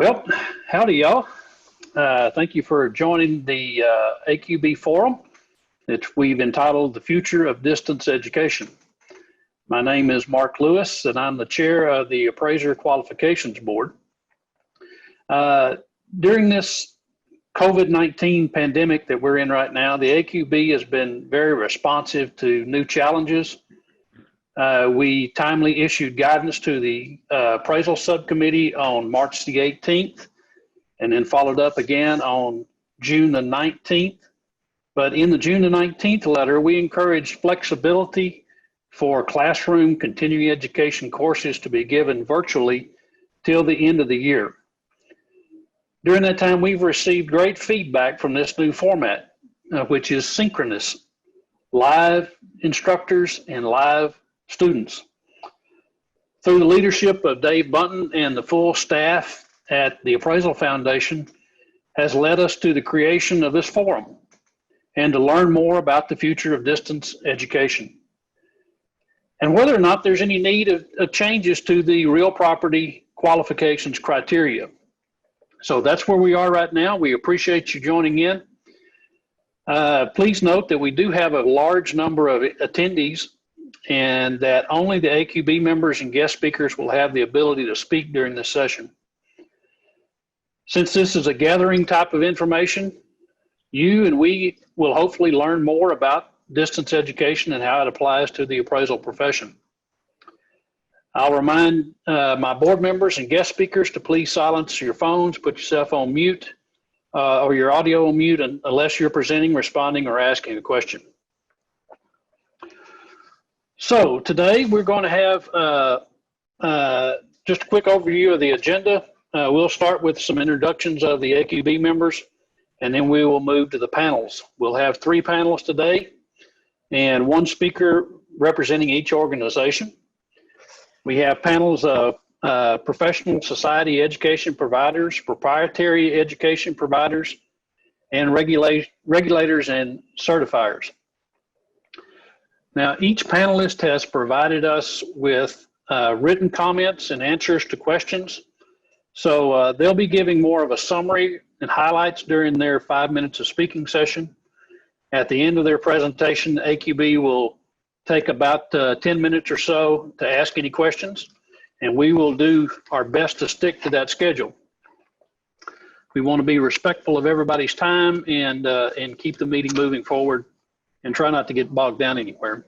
Well, howdy y'all. Thank you for joining the AQB forum that we've entitled The Future of Distance Education. My name is Mark Lewis and I'm the chair of the Appraiser Qualifications Board. During this COVID-19 pandemic that we're in right now, the AQB has been very responsive to new challenges. We timely issued guidance to the appraisal subcommittee on March the 18th and then followed up again on June the 19th. But in the June the 19th letter, we encouraged flexibility for classroom continuing education courses to be given virtually till the end of the year. During that time, we've received great feedback from this new format, which is synchronous, live instructors and live students. Through the leadership of Dave Bunton and the full staff at the Appraisal Foundation has led us to the creation of this forum and to learn more about the future of distance education and whether or not there's any need of changes to the real property qualifications criteria. So that's where we are right now. We appreciate you joining in. Please note that we do have a large number of attendees and that only the AQB members and guest speakers will have the ability to speak during this session. Since this is a gathering type of information, you and we will hopefully learn more about distance education and how it applies to the appraisal profession. I'll remind my board members and guest speakers to please silence your phones, put yourself on mute or your audio on mute unless you're presenting, responding, or asking a question. So today we're going to have just a quick overview of the agenda. We'll start with some introductions of the AQB members, and then we will move to the panels. We'll have 3 panels today and 1 speaker representing each organization. We have panels of professional society education providers, proprietary education providers, and regulators and certifiers. Now, each panelist has provided us with written comments and answers to questions. So they'll be giving more of a summary and highlights during their 5 minutes of speaking session. At the end of their presentation, AQB will take about 10 minutes or so to ask any questions, and we will do our best to stick to that schedule. We want to be respectful of everybody's time and keep the meeting moving forward and try not to get bogged down anywhere.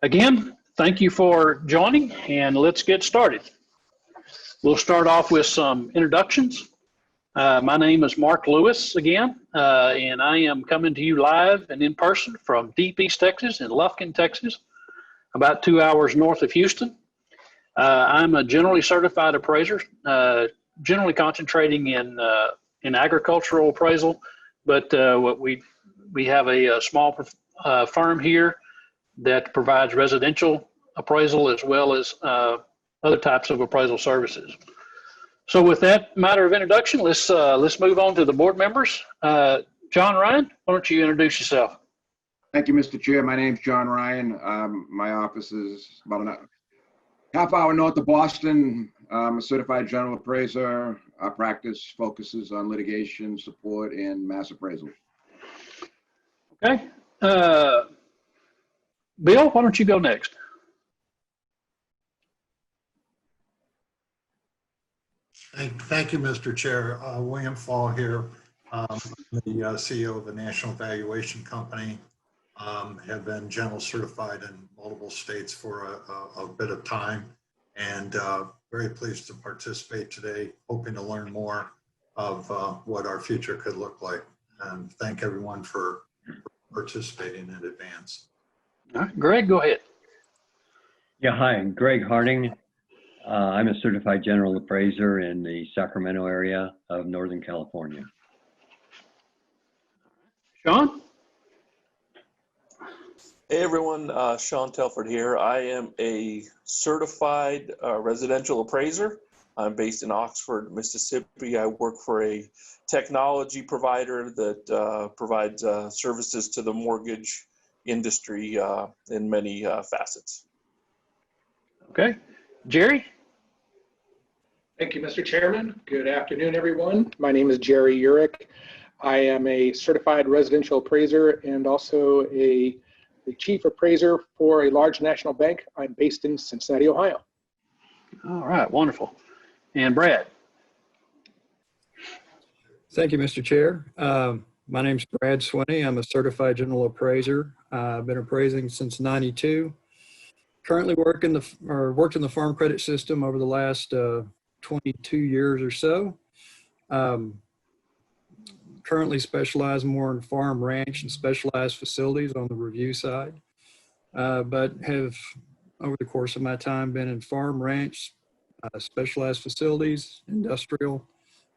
Again, thank you for joining, and let's get started. We'll start off with some introductions. My name is Mark Lewis again, and I am coming to you live and in person from Deep East Texas in Lufkin, Texas, about 2 hours north of Houston. I'm a generally certified appraiser, generally concentrating in agricultural appraisal, but we have a small firm here that provides residential appraisal as well as other types of appraisal services. So with that matter of introduction, let's move on to the board members. John Ryan, why don't you introduce yourself? Thank you, Mr. Chair. My name's John Ryan. My office is about a half hour north of Boston. I'm a certified general appraiser. Our practice focuses on litigation support and mass appraisal. Okay. Bill, why don't you go next? Thank you, Mr. Chair. William Fall here. I'm the CEO of the National Valuation Company. Have been general certified in multiple states for a bit of time, and very pleased to participate today, hoping to learn more of what our future could look like. And thank everyone for participating in advance. All right, Greg, go ahead. Yeah, hi, I'm Greg Harding. I'm a certified general appraiser in the Sacramento area of Northern California. Sean? Hey everyone, Sean Telford here. I am a certified residential appraiser. I'm based in Oxford, Mississippi. I work for a technology provider that provides services to the mortgage industry in many facets. Okay. Jerry? Thank you, Mr. Chairman. Good afternoon, everyone. My name is Jerry Urich. I am a certified residential appraiser and also the chief appraiser for a large national bank. I'm based in Cincinnati, Ohio. All right, wonderful. And Brad? Thank you, Mr. Chair. My name's Brad Swinney. I'm a certified general appraiser. I've been appraising since '92. Currently worked in the farm credit system over the last 22 years or so. Currently specialize more in farm, ranch, and specialized facilities on the review side, but have over the course of my time been in farm, ranch, specialized facilities, industrial,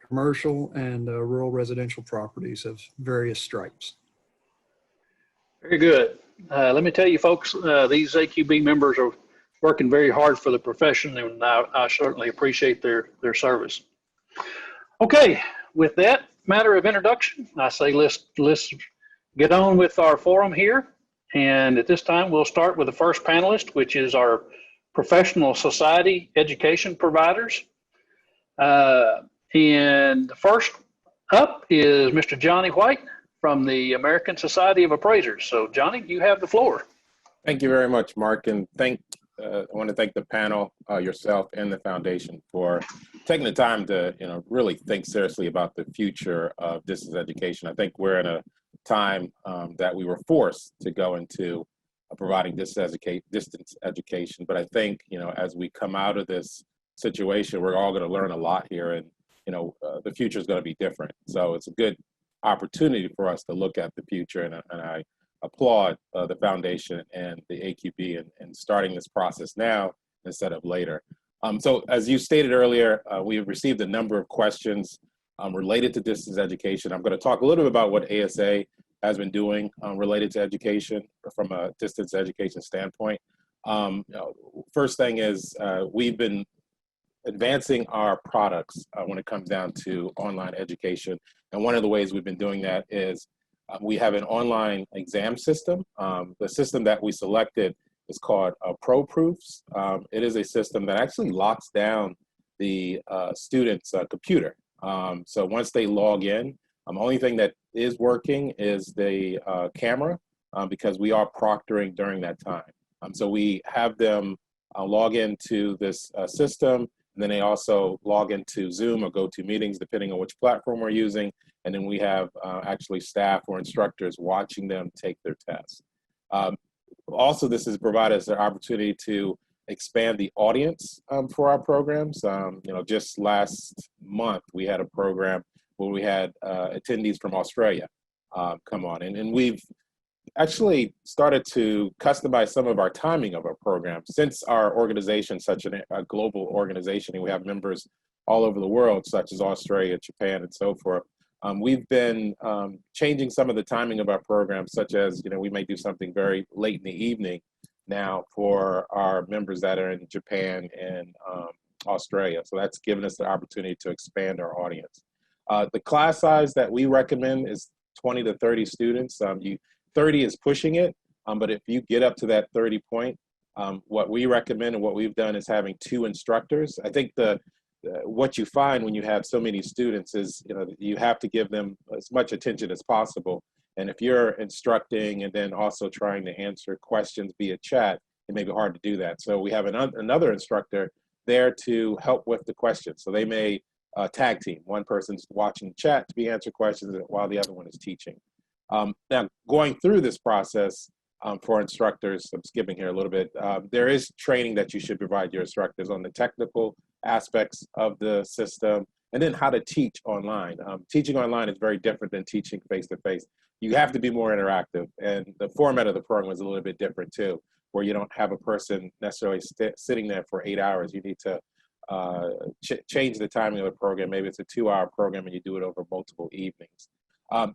commercial, and rural residential properties of various stripes. Very good. Let me tell you, folks, these AQB members are working very hard for the profession, and I certainly appreciate their service. Okay, with that matter of introduction, I say let's get on with our forum here. And at this time, we'll start with the first panelist, which is our professional society education providers. And first up is Mr. Johnnie White from the American Society of Appraisers. So Johnnie, you have the floor. Thank you very much, Mark, and I want to thank the panel, yourself, and the foundation for taking the time to, really think seriously about the future of distance education. I think we're in a time that we were forced to go into providing distance education, but I think, as we come out of this situation, we're all going to learn a lot here, and the future is going to be different. So it's a good opportunity for us to look at the future, and I applaud the foundation and the AQB in starting this process now instead of later. So as you stated earlier, we have received a number of questions related to distance education. I'm going to talk a little bit about what ASA has been doing related to education from a distance education standpoint. First thing is we've been advancing our products when it comes down to online education. And one of the ways we've been doing that is we have an online exam system. The system that we selected is called ProProofs. It is a system that actually locks down the student's computer. So once they log in, the only thing that is working is the camera because we are proctoring during that time. So we have them log into this system, and then they also log into Zoom or GoToMeetings, depending on which platform we're using. And then we have actually staff or instructors watching them take their tests. Also, this has provided us an opportunity to expand the audience for our programs. Just last month, we had a program where we had attendees from Australia come on. And we've actually started to customize some of our timing of our programs. Since our organization is such a global organization, and we have members all over the world, such as Australia, Japan, and so forth, we've been changing some of the timing of our programs, such as, we may do something very late in the evening now for our members that are in Japan and Australia. So that's given us the opportunity to expand our audience. The class size that we recommend is 20 to 30 students. 30 is pushing it, but if you get up to that 30 point, what we recommend and what we've done is having 2 instructors. I think what you find when you have so many students is, you have to give them as much attention as possible. And if you're instructing and then also trying to answer questions via chat, it may be hard to do that. So we have another instructor there to help with the questions. So they may tag team. One person's watching chat to be answer questions while the other one is teaching. Now, going through this process for instructors, I'm skipping here a little bit, there is training that you should provide your instructors on the technical aspects of the system, and then how to teach online. Teaching online is very different than teaching face-to-face. You have to be more interactive, and the format of the program is a little bit different too, where you don't have a person necessarily sitting there for 8 hours. You need to change the timing of the program. Maybe it's a 2-hour program and you do it over multiple evenings.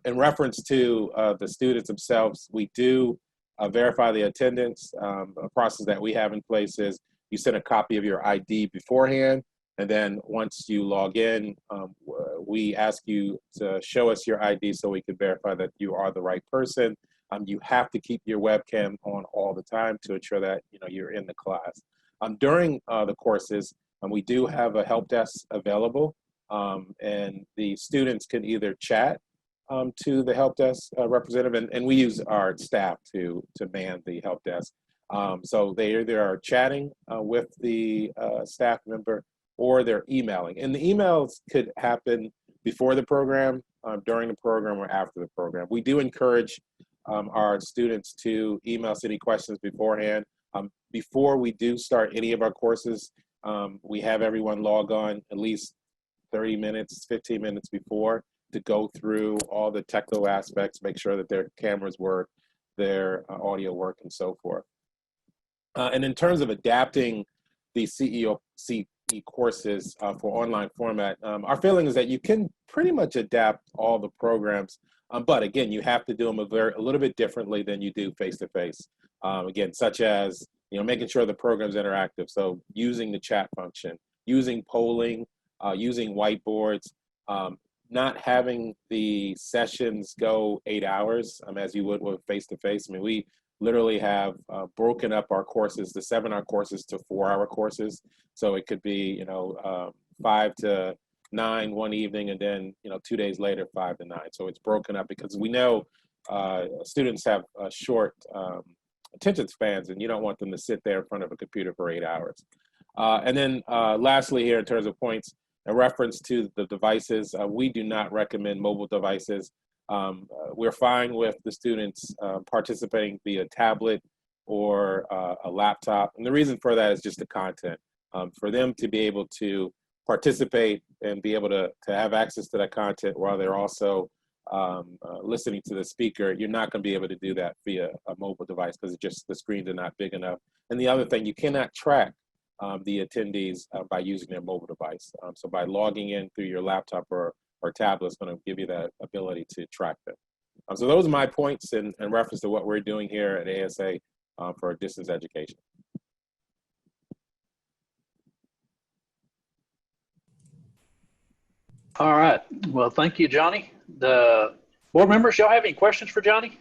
In reference to the students themselves, we do verify the attendance. A process that we have in place is you send a copy of your ID beforehand, and then once you log in, we ask you to show us your ID so we can verify that you are the right person. You have to keep your webcam on all the time to ensure that you're in the class. During the courses, We do have a help desk available, and the students can either chat to the help desk representative, and we use our staff to man the help desk. So they either are chatting with the staff member or they're emailing. And the emails could happen before the program, during the program, or after the program. We do encourage our students to email us any questions beforehand. Before we do start any of our courses, we have everyone log on at least 30 minutes, 15 minutes before to go through all the technical aspects, make sure that their cameras work, their audio work, and so forth. And in terms of adapting the CE courses for online format, our feeling is that you can pretty much adapt all the programs, but again, you have to do them a little bit differently than you do face-to-face. Again, such as making sure the program's interactive, so using the chat function, using polling, using whiteboards, not having the sessions go 8 hours as you would with face-to-face. I mean, we literally have broken up our courses, the 7-hour courses, to 4-hour courses. So it could be 5 to 9 one evening, and then 2 days later 5 to 9. So it's broken up because we know students have short attention spans, and you don't want them to sit there in front of a computer for 8 hours. And then lastly here, in terms of points, in reference to the devices, we do not recommend mobile devices. We're fine with the students participating via tablet or a laptop. And the reason for that is just the content. For them to be able to participate and be able to have access to that content while they're also listening to the speaker, you're not going to be able to do that via a mobile device because the screens are not big enough. And the other thing, you cannot track the attendees by using their mobile device. So by logging in through your laptop or tablet is going to give you that ability to track them. So those are my points in reference to what we're doing here at ASA for distance education. All right. Well, thank you, Johnny. The board members, y'all have any questions for Johnny?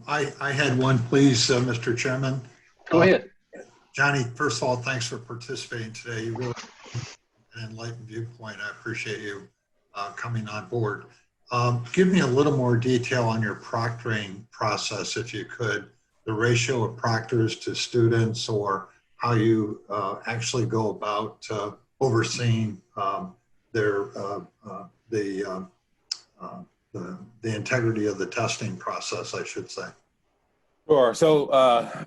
I had one, please, Mr. Chairman. Go ahead. Johnny, first of all, thanks for participating today. You really an enlightened viewpoint. I appreciate you coming on board. Give me a little more detail on your proctoring process, if you could, the ratio of proctors to students, or how you actually go about overseeing the integrity of the testing process, I should say. Sure. So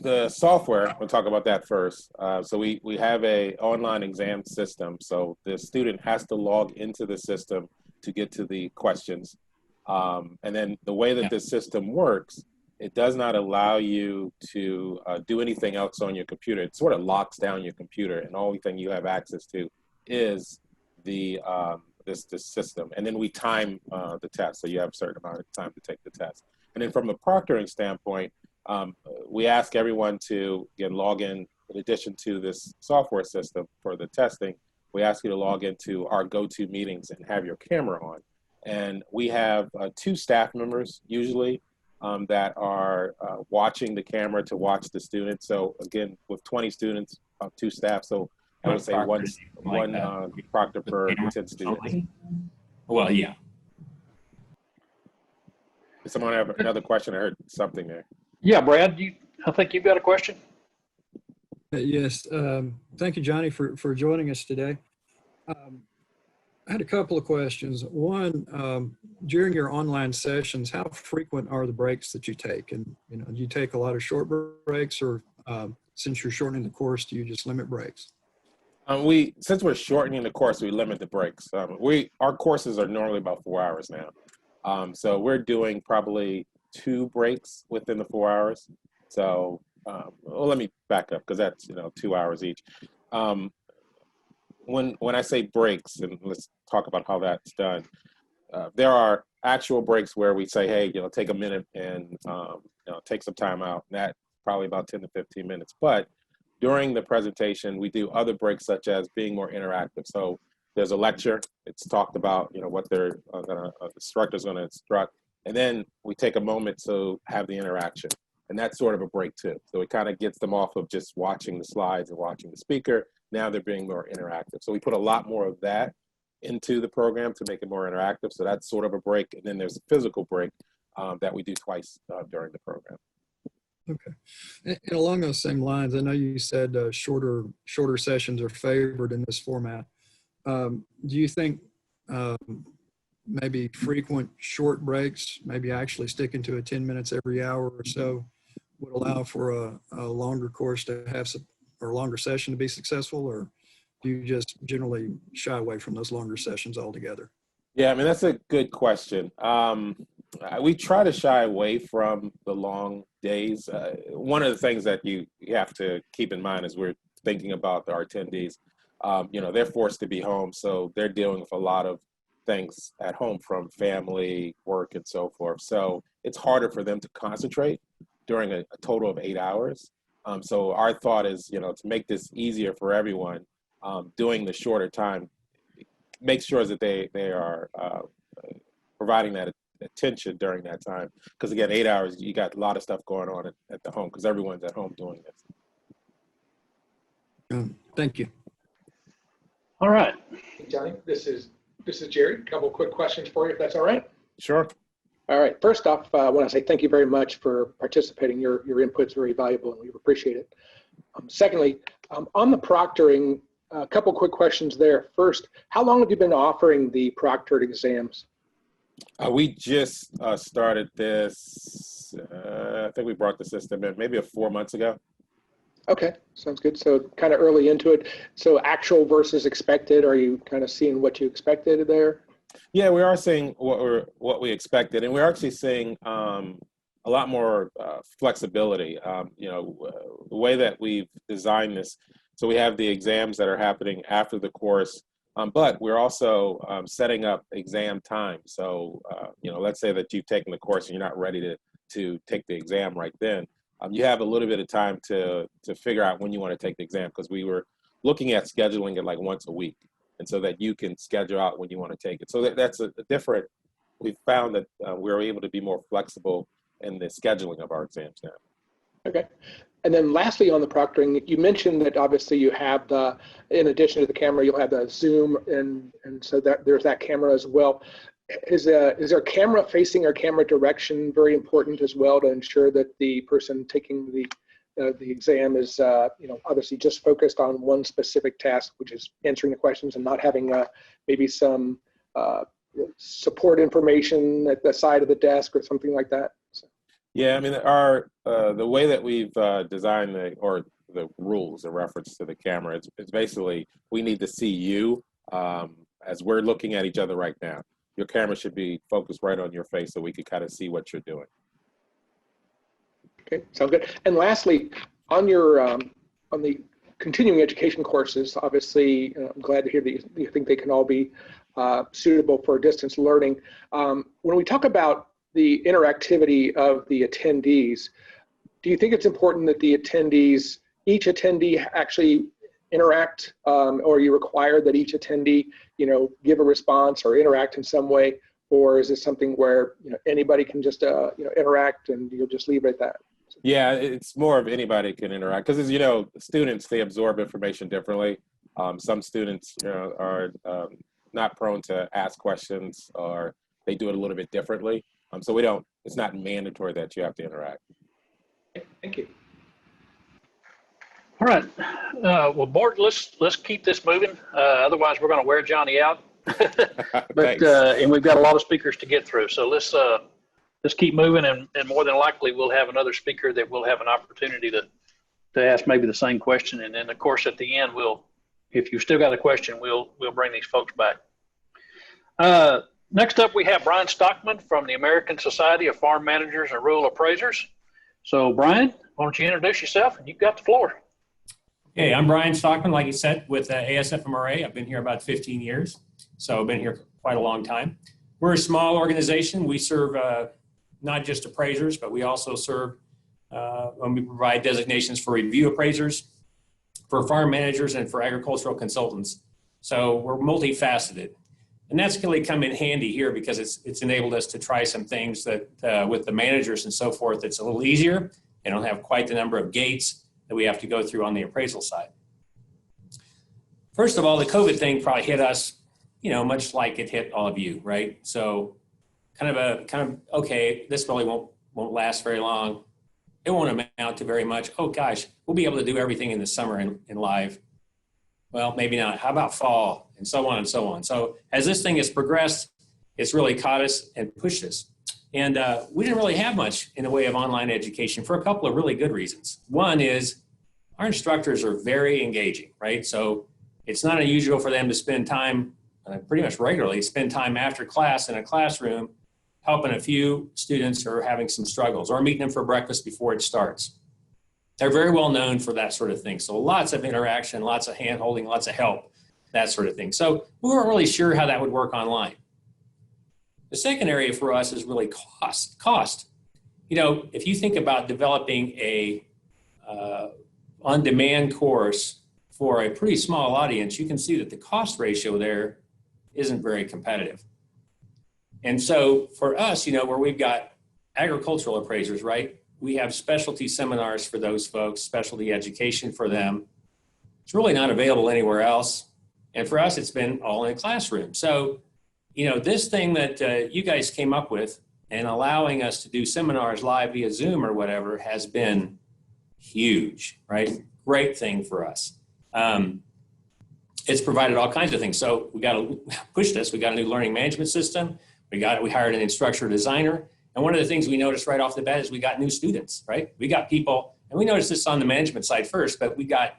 the software, we'll talk about that first. So we have a online exam system. So the student has to log into the system to get to the questions. And then the way that this system works, it does not allow you to do anything else on your computer. It sort of locks down your computer, and the only thing you have access to is the this system. And then we time the test, so you have a certain amount of time to take the test. And then from a proctoring standpoint, we ask everyone to, again, log in addition to this software system for the testing. We ask you to log into our go-to meetings and have your camera on. And we have 2 staff members usually that are watching the camera to watch the students. So again, with 20 students, 2 staff. So I would say one proctor per 10 students. Well, yeah. Does someone have another question? I heard something there. Yeah, Brad, I think you've got a question. Yes. Thank you, Johnny, for joining us today. I had a couple of questions. One, during your online sessions, how frequent are the breaks that you take? And do you take a lot of short breaks, or since you're shortening the course, do you just limit breaks? Since we're shortening the course, we limit the breaks. Our courses are normally about 4 hours now. So we're doing probably 2 breaks within the 4 hours. So well, let me back up, because that's 2 hours each. When I say breaks, and let's talk about how that's done, there are actual breaks where we say, hey, take a minute and take some time out. And that's probably about 10 to 15 minutes. But during the presentation, we do other breaks, such as being more interactive. So there's a lecture. It's talked about what the instructor's going to instruct, and then we take a moment to have the interaction. And that's sort of a break too. So it kind of gets them off of just watching the slides and watching the speaker, now they're being more interactive. So we put a lot more of that into the program to make it more interactive. So that's sort of a break. And then there's a physical break that we do twice during the program. Okay. And along those same lines, I know you said shorter sessions are favored in this format. Do you think maybe frequent short breaks, maybe actually sticking to 10 minutes every hour or so, would allow for a longer course to have some, or longer session to be successful? Or do you just generally shy away from those longer sessions altogether? Yeah, I mean, that's a good question. We try to shy away from the long days. One of the things that you have to keep in mind as we're thinking about our attendees, you know, they're forced to be home, so they're dealing with a lot of things at home from family, work, and so forth. So it's harder for them to concentrate during a total of 8 hours. So our thought is, you know, to make this easier for everyone, doing the shorter time, make sure that they are providing that attention during that time. Because again, 8 hours, you got a lot of stuff going on at the home because everyone's at home doing this. Thank you. All right. Hey, Johnny, this is Jerry. A couple quick questions for you, if that's all right. Sure. All right. First off, I want to say thank you very much for participating. Your input's very valuable, and we appreciate it. Secondly, on the proctoring, a couple quick questions there. First, how long have you been offering the proctored exams? We just started this, I think we brought the system in maybe 4 months ago. Okay, sounds good. So kind of early into it. So actual versus expected, are you kind of seeing what you expected there? Yeah, we are seeing what we expected, and we're actually seeing a lot more flexibility. You know, the way that we've designed this, so we have the exams that are happening after the course, but we're also setting up exam time. So, you know, let's say that you've taken the course and you're not ready to take the exam right then. You have a little bit of time to figure out when you want to take the exam, because we were looking at scheduling it like once a week, and so that you can schedule out when you want to take it. So that's a different, we've found that we're able to be more flexible in the scheduling of our exams now. Okay. And then lastly, on the proctoring, you mentioned that obviously you have the, in addition to the camera, you'll have the Zoom, and so that there's that camera as well. Is there camera facing or camera direction very important as well to ensure that the person taking the exam is, you know, obviously just focused on one specific task, which is answering the questions, and not having maybe some support information at the side of the desk or something like that? So. Yeah, I mean, our the way that we've designed the rules in reference to the camera, it's basically we need to see you as we're looking at each other right now. Your camera should be focused right on your face so we can kind of see what you're doing. Okay, sounds good. And lastly, on your on the continuing education courses, obviously, I'm glad to hear that you think they can all be suitable for distance learning. When we talk about the interactivity of the attendees, do you think it's important that the attendees, each attendee actually interact, or you require that each attendee, you know, give a response or interact in some way, or is it something where, you know, anybody can just you know, interact and you'll just leave it at that? Yeah, it's more of anybody can interact, because, as you know, students, they absorb information differently. Some students, you know, are not prone to ask questions, or they do it a little bit differently. So we don't, it's not mandatory that you have to interact. Thank you. All right. Well, board, let's keep this moving. Otherwise, we're going to wear Johnny out. But and we've got a lot of speakers to get through. So let's keep moving, and more than likely we'll have another speaker that we'll have an opportunity to ask maybe the same question. And then, of course, at the end, if you still got a question, we'll bring these folks back. Next up, we have Brian Stockman from the American Society of Farm Managers and Rural Appraisers. So, Brian, why don't you introduce yourself, and you've got the floor. Hey, I'm Brian Stockman, like you said, with ASFMRA. I've been here about 15 years, so I've been here quite a long time. We're a small organization. We serve not just appraisers, but we also serve, we provide designations for review appraisers, for farm managers, and for agricultural consultants. So we're multifaceted. And that's really come in handy here, because it's enabled us to try some things that with the managers and so forth, it's a little easier. They don't have quite the number of gates that we have to go through on the appraisal side. First of all, the COVID thing probably hit us, much like it hit all of you, right? So kind of, okay, this probably won't last very long. It won't amount to very much. Oh gosh, we'll be able to do everything in the summer in live. Well, maybe not. How about fall? And so on and so on. So as this thing has progressed, it's really caught us and pushed us. And we didn't really have much in the way of online education for a couple of really good reasons. One is our instructors are very engaging, right? So it's not unusual for them to spend time, pretty much regularly, spend time after class in a classroom helping a few students who are having some struggles or meeting them for breakfast before it starts. They're very well known for that sort of thing. So lots of interaction, lots of hand-holding, lots of help, that sort of thing. So we weren't really sure how that would work online. The second area for us is really cost. If you think about developing a on-demand course for a pretty small audience, you can see that the cost ratio there isn't very competitive. And so for us, where we've got agricultural appraisers, right? We have specialty seminars for those folks, specialty education for them. It's really not available anywhere else. And for us, it's been all in a classroom. So, this thing that you guys came up with and allowing us to do seminars live via Zoom or whatever has been huge, right? Great thing for us. It's provided all kinds of things. So we got to push this. We got a new learning management system. We hired an instructor designer. And one of the things we noticed right off the bat is we got new students, right? We got people, and we noticed this on the management side first, but we got,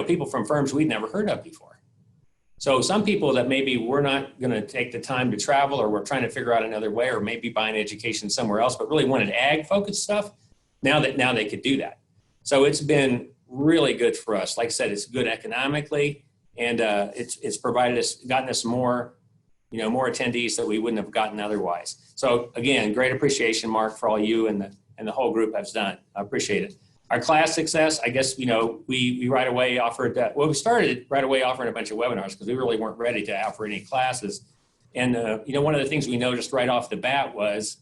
people from firms we'd never heard of before. So some people that maybe we're not going to take the time to travel, or we're trying to figure out another way, or maybe buying education somewhere else, but really wanted ag focused stuff. Now they could do that. So it's been really good for us. Like I said, it's good economically, and it's gotten us more attendees that we wouldn't have gotten otherwise. So again, great appreciation, Mark, for all you and the whole group has done. I appreciate it. Our class success, I guess, we right away offered that. Well, we started right away offering a bunch of webinars because we really weren't ready to offer any classes. And, one of the things we noticed right off the bat was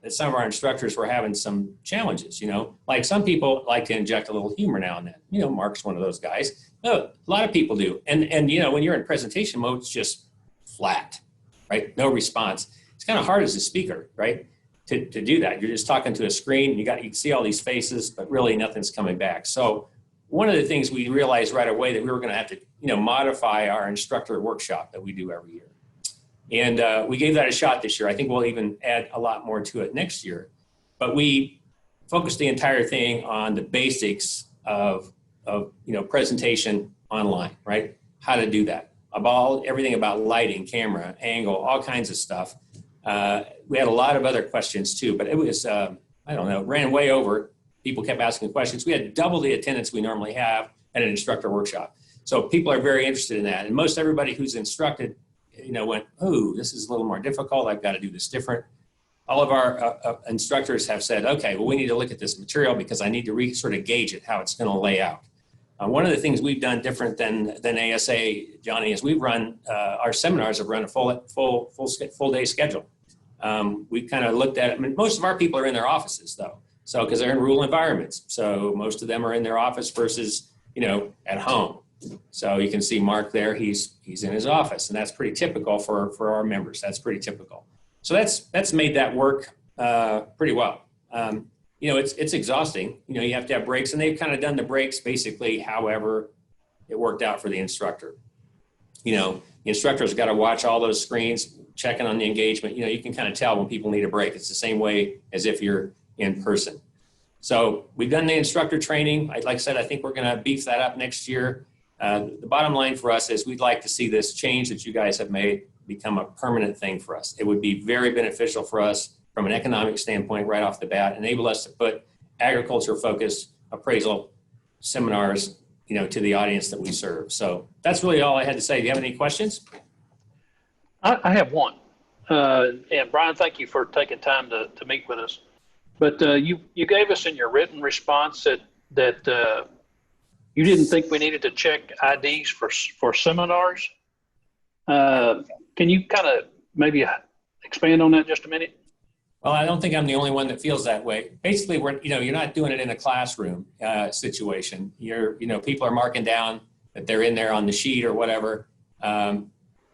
that some of our instructors were having some challenges, like some people like to inject a little humor now and then. Mark's one of those guys. No, a lot of people do. And when you're in presentation mode, it's just flat, right? No response. It's kind of hard as a speaker, right? To do that. You're just talking to a screen. You can see all these faces, but really nothing's coming back. So one of the things we realized right away that we were going to have to, modify our instructor workshop that we do every year. And we gave that a shot this year. I think we'll even add a lot more to it next year. But we focused the entire thing on the basics of presentation online, right? How to do that. Everything about lighting, camera, angle, all kinds of stuff. We had a lot of other questions too, but it was, ran way over. People kept asking questions. We had double the attendance we normally have at an instructor workshop. So people are very interested in that. And most everybody who's instructed, went, oh, this is a little more difficult. I've got to do this different. All of our instructors have said, okay, well, we need to look at this material because I need to sort of gauge it, how it's going to lay out. One of the things we've done different than ASA, Johnnie, is we've run, our seminars have run a full day schedule. We kind of looked at it. Most of our people are in their offices though. So, because they're in rural environments. So most of them are in their office versus, at home. So you can see Mark there, he's in his office, and that's pretty typical for our members. That's pretty typical. So that's made that work pretty well. It's exhausting. You have to have breaks, and they've kind of done the breaks basically however it worked out for the instructor. The instructor's got to watch all those screens, checking on the engagement. You can kind of tell when people need a break. It's the same way as if you're in person. So we've done the instructor training. Like I said, I think we're going to beef that up next year. The bottom line for us is we'd like to see this change that you guys have made become a permanent thing for us. It would be very beneficial for us from an economic standpoint right off the bat, enable us to put agriculture-focused appraisal seminars, to the audience that we serve. So that's really all I had to say. Do you have any questions? I have one. And Brian, thank you for taking time to meet with us. But you gave us in your written response that you didn't think we needed to check IDs for seminars. Can you kind of maybe expand on that just a minute? Well, I don't think I'm the only one that feels that way. Basically, you're not doing it in a classroom situation. People are marking down that they're in there on the sheet or whatever,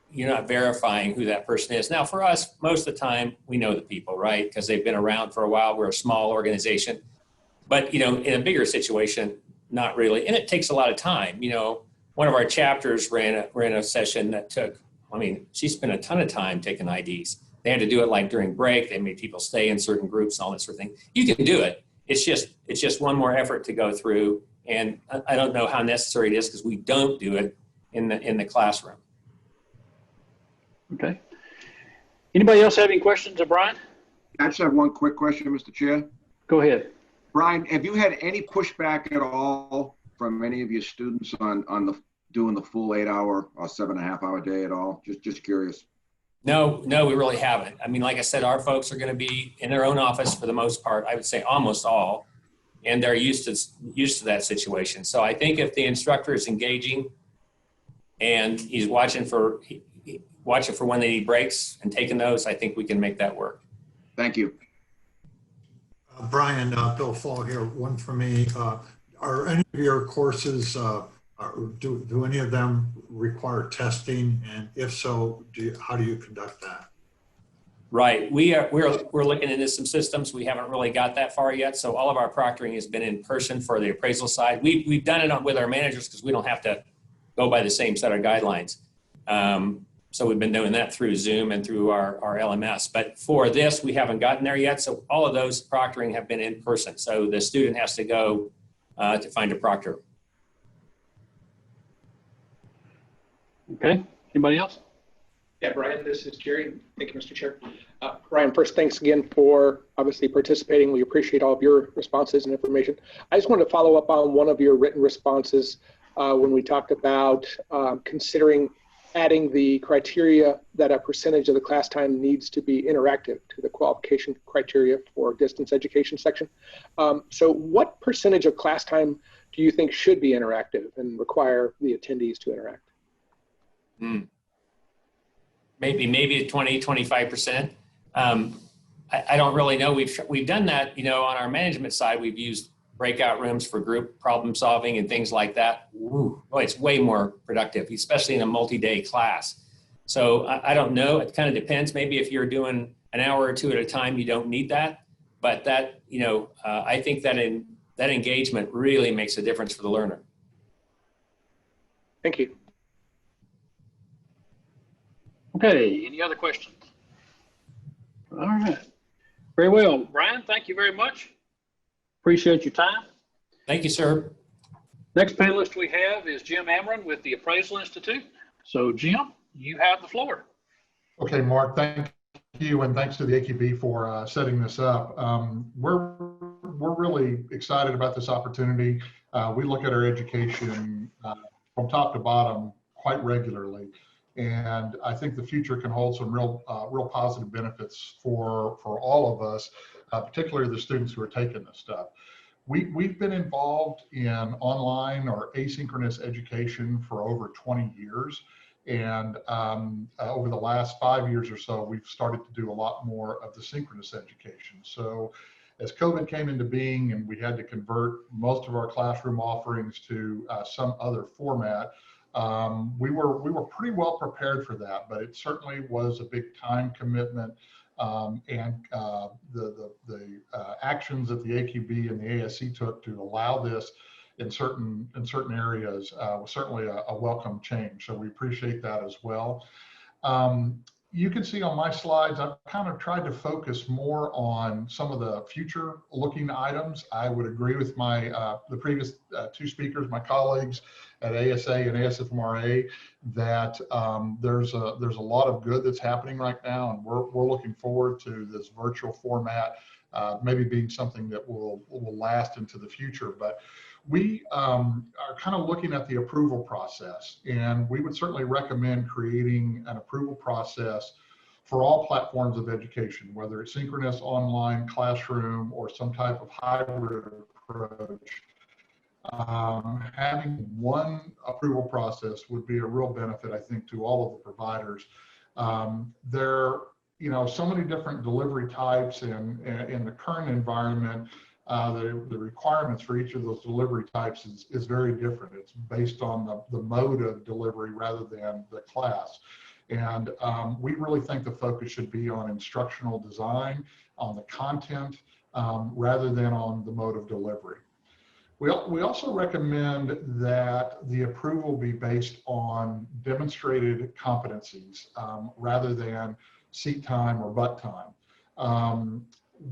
you're not verifying who that person is. Now, for us, most of the time, we know the people, right? Because they've been around for a while. We're a small organization. But, you know, in a bigger situation, not really. And it takes a lot of time. You know, one of our chapters ran a session that took, I mean, she spent a ton of time taking IDs. They had to do it like during break. They made people stay in certain groups and all that sort of thing. You can do it. It's just one more effort to go through. And I don't know how necessary it is because we don't do it in the classroom. Okay. Anybody else have any questions of Brian? I just have one quick question, Mr. Chair. Go ahead. Brian, have you had any pushback at all from any of your students on doing the full 8-hour or 7.5-hour day at all? Just curious. No, we really haven't. I mean, like I said, our folks are going to be in their own office for the most part. I would say almost all, and they're used to that situation. So I think if the instructor is engaging and he's watching for when they need breaks and taking those, I think we can make that work. Thank you. Brian, Bill Fall here, one for me. Are any of your courses, do any of them require testing? And if so, how do you conduct that? Right, we're looking into some systems. We haven't really got that far yet. So all of our proctoring has been in person for the appraisal side. We've done it with our managers because we don't have to go by the same set of guidelines. So we've been doing that through Zoom and through our LMS. But for this, we haven't gotten there yet. So all of those proctoring have been in person. So the student has to go to find a proctor. Okay. Anybody else? Yeah, Brian, this is Jerry. Thank you, Mr. Chair. Brian, first, thanks again for obviously participating. We appreciate all of your responses and information. I just wanted to follow up on one of your written responses when we talked about considering adding the criteria that a percentage of the class time needs to be interactive to the qualification criteria for distance education section. So what percentage of class time do you think should be interactive and require the attendees to interact? Maybe 20, 25%. I don't really know. We've done that, you know, on our management side. We've used breakout rooms for group problem solving and things like that. Ooh, boy, it's way more productive, especially in a multi-day class. So I don't know. It kind of depends. Maybe if you're doing an hour or two at a time, you don't need that. But that, you know, I think that that engagement really makes a difference for the learner. Thank you. Okay. Any other questions? All right. Very well. Brian, thank you very much. Appreciate your time. Thank you, sir. Next panelist we have is Jim Amron with the Appraisal Institute. So Jim, you have the floor. Okay, Mark, thank you, and thanks to the AQB for setting this up. We're really excited about this opportunity. We look at our education from top to bottom quite regularly, and I think the future can hold some real positive benefits for all of us, particularly the students who are taking this stuff. We've been involved in online or asynchronous education for over 20 years. And over the last 5 years or so, we've started to do a lot more of the synchronous education. So as COVID came into being and we had to convert most of our classroom offerings to some other format, we were pretty well prepared for that, but it certainly was a big time commitment. And the actions that the AQB and the ASC took to allow this in certain areas was certainly a welcome change. So we appreciate that as well. You can see on my slides, I've kind of tried to focus more on some of the future looking items. I would agree with the previous two speakers, my colleagues at ASA and ASFMRA, that there's a lot of good that's happening right now, and we're looking forward to this virtual format maybe being something that will last into the future. But we are kind of looking at the approval process, and we would certainly recommend creating an approval process for all platforms of education, whether it's synchronous, online, classroom, or some type of hybrid approach. Having one approval process would be a real benefit, I think, to all of the providers. There are, so many different delivery types, and in the current environment, the requirements for each of those delivery types is very different. It's based on the mode of delivery rather than the class. And we really think the focus should be on instructional design, on the content, rather than on the mode of delivery. We also recommend that the approval be based on demonstrated competencies rather than seat time or butt time.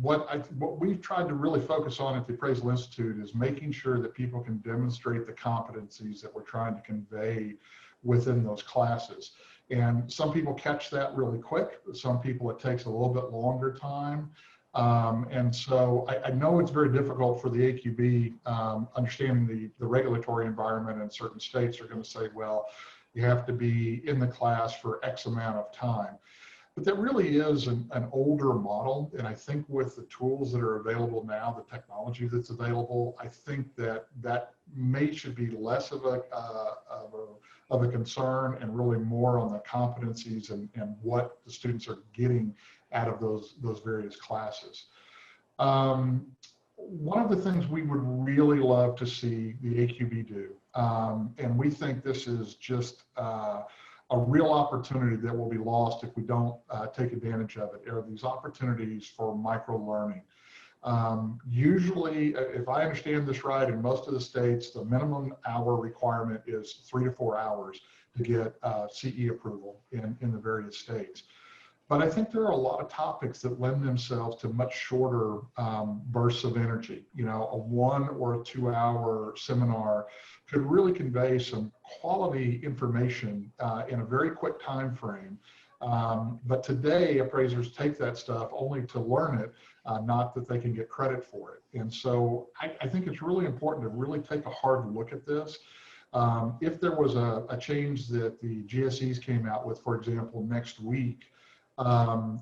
What we've tried to really focus on at the Appraisal Institute is making sure that people can demonstrate the competencies that we're trying to convey within those classes. And some people catch that really quick. Some people, it takes a little bit longer time. And so I know it's very difficult for the AQB, understanding the regulatory environment in certain states are going to say, well, you have to be in the class for X amount of time. But that really is an older model. And I think with the tools that are available now, the technology that's available, I think that should be less of a concern and really more on the competencies and what the students are getting out of those various classes. One of the things we would really love to see the AQB do, and we think this is just a real opportunity that will be lost if we don't take advantage of it, are these opportunities for micro-learning. Usually, if I understand this right, in most of the states, the minimum hour requirement is 3 to 4 hours to get CE approval in the various states. But I think there are a lot of topics that lend themselves to much shorter bursts of energy. You know, a 1 or 2 hour seminar could really convey some quality information in a very quick time frame. But today, appraisers take that stuff only to learn it, not that they can get credit for it. And so I think it's really important to really take a hard look at this. If there was a change that the GSEs came out with, for example, next week,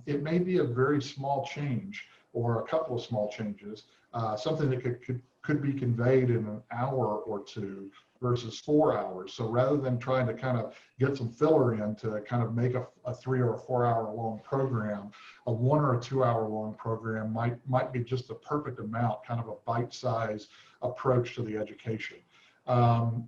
it may be a very small change or a couple of small changes, something that could be conveyed in an hour or two versus 4 hours. So rather than trying to kind of get some filler in to kind of make a 3 or 4 hour long program, a 1 or 2 hour long program might be just the perfect amount, kind of a bite-sized approach to the education. So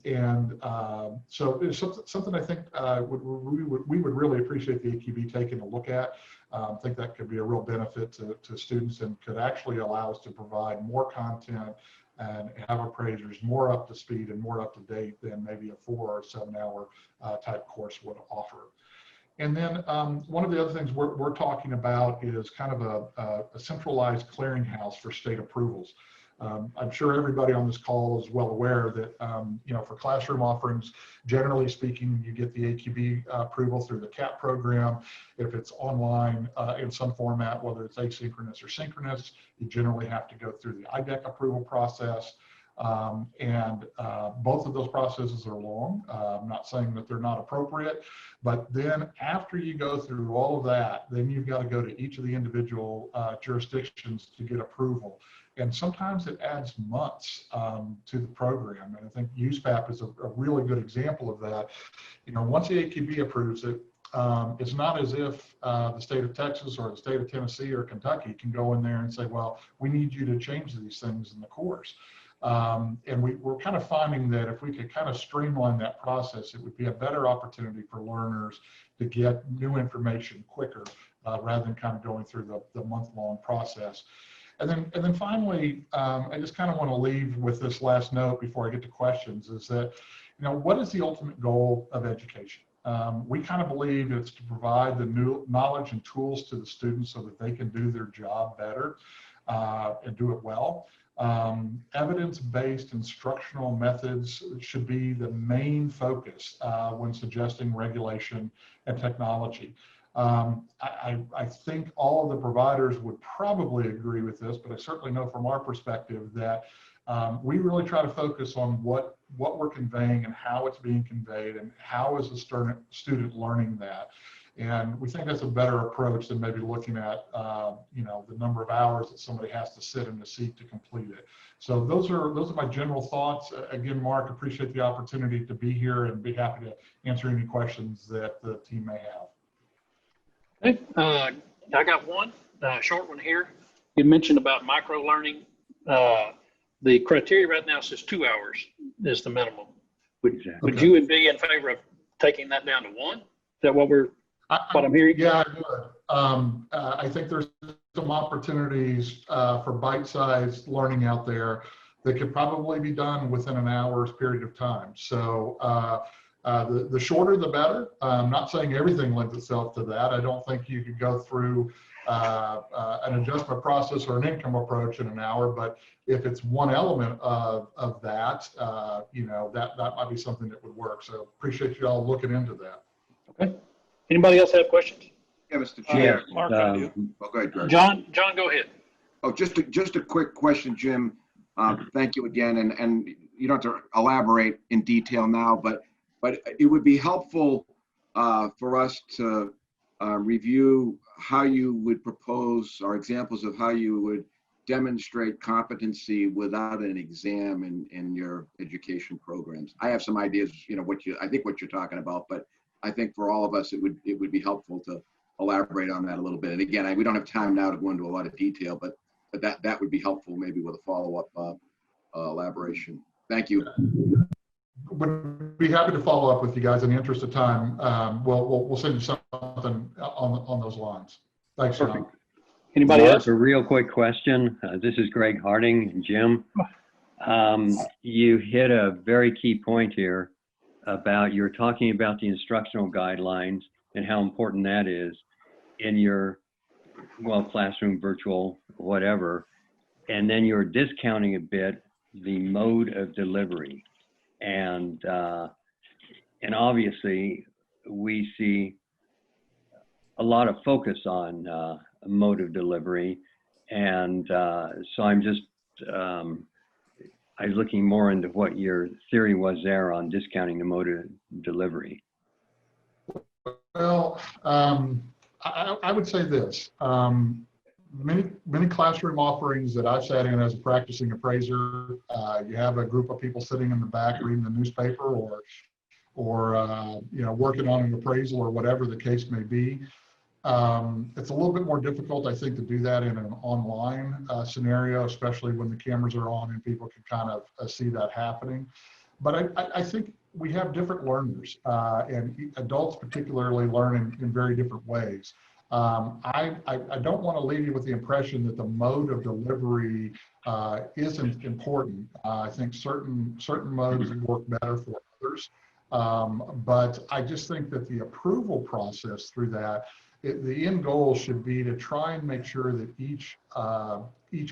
it's something I think we would really appreciate the AQB taking a look at. I think that could be a real benefit to students and could actually allow us to provide more content and have appraisers more up to speed and more up to date than maybe a 4 or 7 hour type course would offer. And then one of the other things we're talking about is kind of a centralized clearinghouse for state approvals. I'm sure everybody on this call is well aware that, you know, for classroom offerings, generally speaking, you get the AQB approval through the CAP program. If it's online in some format, whether it's asynchronous or synchronous, you generally have to go through the IDEC approval process. Both of those processes are long. I'm not saying that they're not appropriate, but then after you go through all of that, then you've got to go to each of the individual jurisdictions to get approval. And sometimes it adds months to the program. And I think USPAP is a really good example of that. You know, once the AQB approves it, it's not as if the state of Texas or the state of Tennessee or Kentucky can go in there and say, well, we need you to change these things in the course. And we're kind of finding that if we could kind of streamline that process, it would be a better opportunity for learners to get new information quicker rather than kind of going through the month-long process. And then finally, I just kind of want to leave with this last note before I get to questions, is that, you know, what is the ultimate goal of education? We kind of believe it's to provide the new knowledge and tools to the students so that they can do their job better and do it well. Evidence-based instructional methods should be the main focus when suggesting regulation and technology. I think all of the providers would probably agree with this, but I certainly know from our perspective that we really try to focus on what we're conveying and how it's being conveyed and how is the student learning that. And we think that's a better approach than maybe looking at, you know, the number of hours that somebody has to sit in the seat to complete it. So those are my general thoughts. Again, Mark, appreciate the opportunity to be here and be happy to answer any questions that the team may have. Okay, I got one short one here. You mentioned about micro learning. The criteria right now says 2 hours is the minimum. Would Okay. you be in favor of taking that down to 1? Is that what I'm hearing? Yeah, I would. I think there's some opportunities for bite-sized learning out there that could probably be done within an hour's period of time. So the shorter, the better. I'm not saying everything lends itself to that. I don't think you could go through an adjustment process or an income approach in an hour, but if it's one element of that, that might be something that would work. So appreciate you all looking into that. Okay. Anybody else have questions? Yeah, Mr. Chair. Mark, I do. Oh, go ahead, Greg. John, go ahead. Oh, just a quick question, Jim. Thank you again, and you don't have to elaborate in detail now, but it would be helpful for us to review how you would propose or examples of how you would demonstrate competency without an exam in your education programs. I have some ideas, I think what you're talking about, but I think for all of us, it would be helpful to elaborate on that a little bit. And again, we don't have time now to go into a lot of detail, but that would be helpful maybe with a follow-up elaboration. Thank you. Would be happy to follow up with you guys in the interest of time. We'll send you something on those lines. Thanks, John. Anybody Mark, else? a real quick question. This is Greg Harding and Jim. You hit a very key point here about you're talking about the instructional guidelines and how important that is in your, classroom, virtual, whatever. And then you're discounting a bit the mode of delivery. And obviously we see a lot of focus on mode of delivery. And so I'm just, I was looking more into what your theory was there on discounting the mode of delivery. Well, I would say this. Many classroom offerings that I've sat in as a practicing appraiser, you have a group of people sitting in the back reading the newspaper or working on an appraisal or whatever the case may be. It's a little bit more difficult, I think, to do that in an online scenario, especially when the cameras are on and people can kind of see that happening. But I think we have different learners, and adults particularly learn in very different ways. I don't want to leave you with the impression that the mode of delivery isn't important. I think certain modes work better for others. But I just think that the approval process through that, the end goal should be to try and make sure that each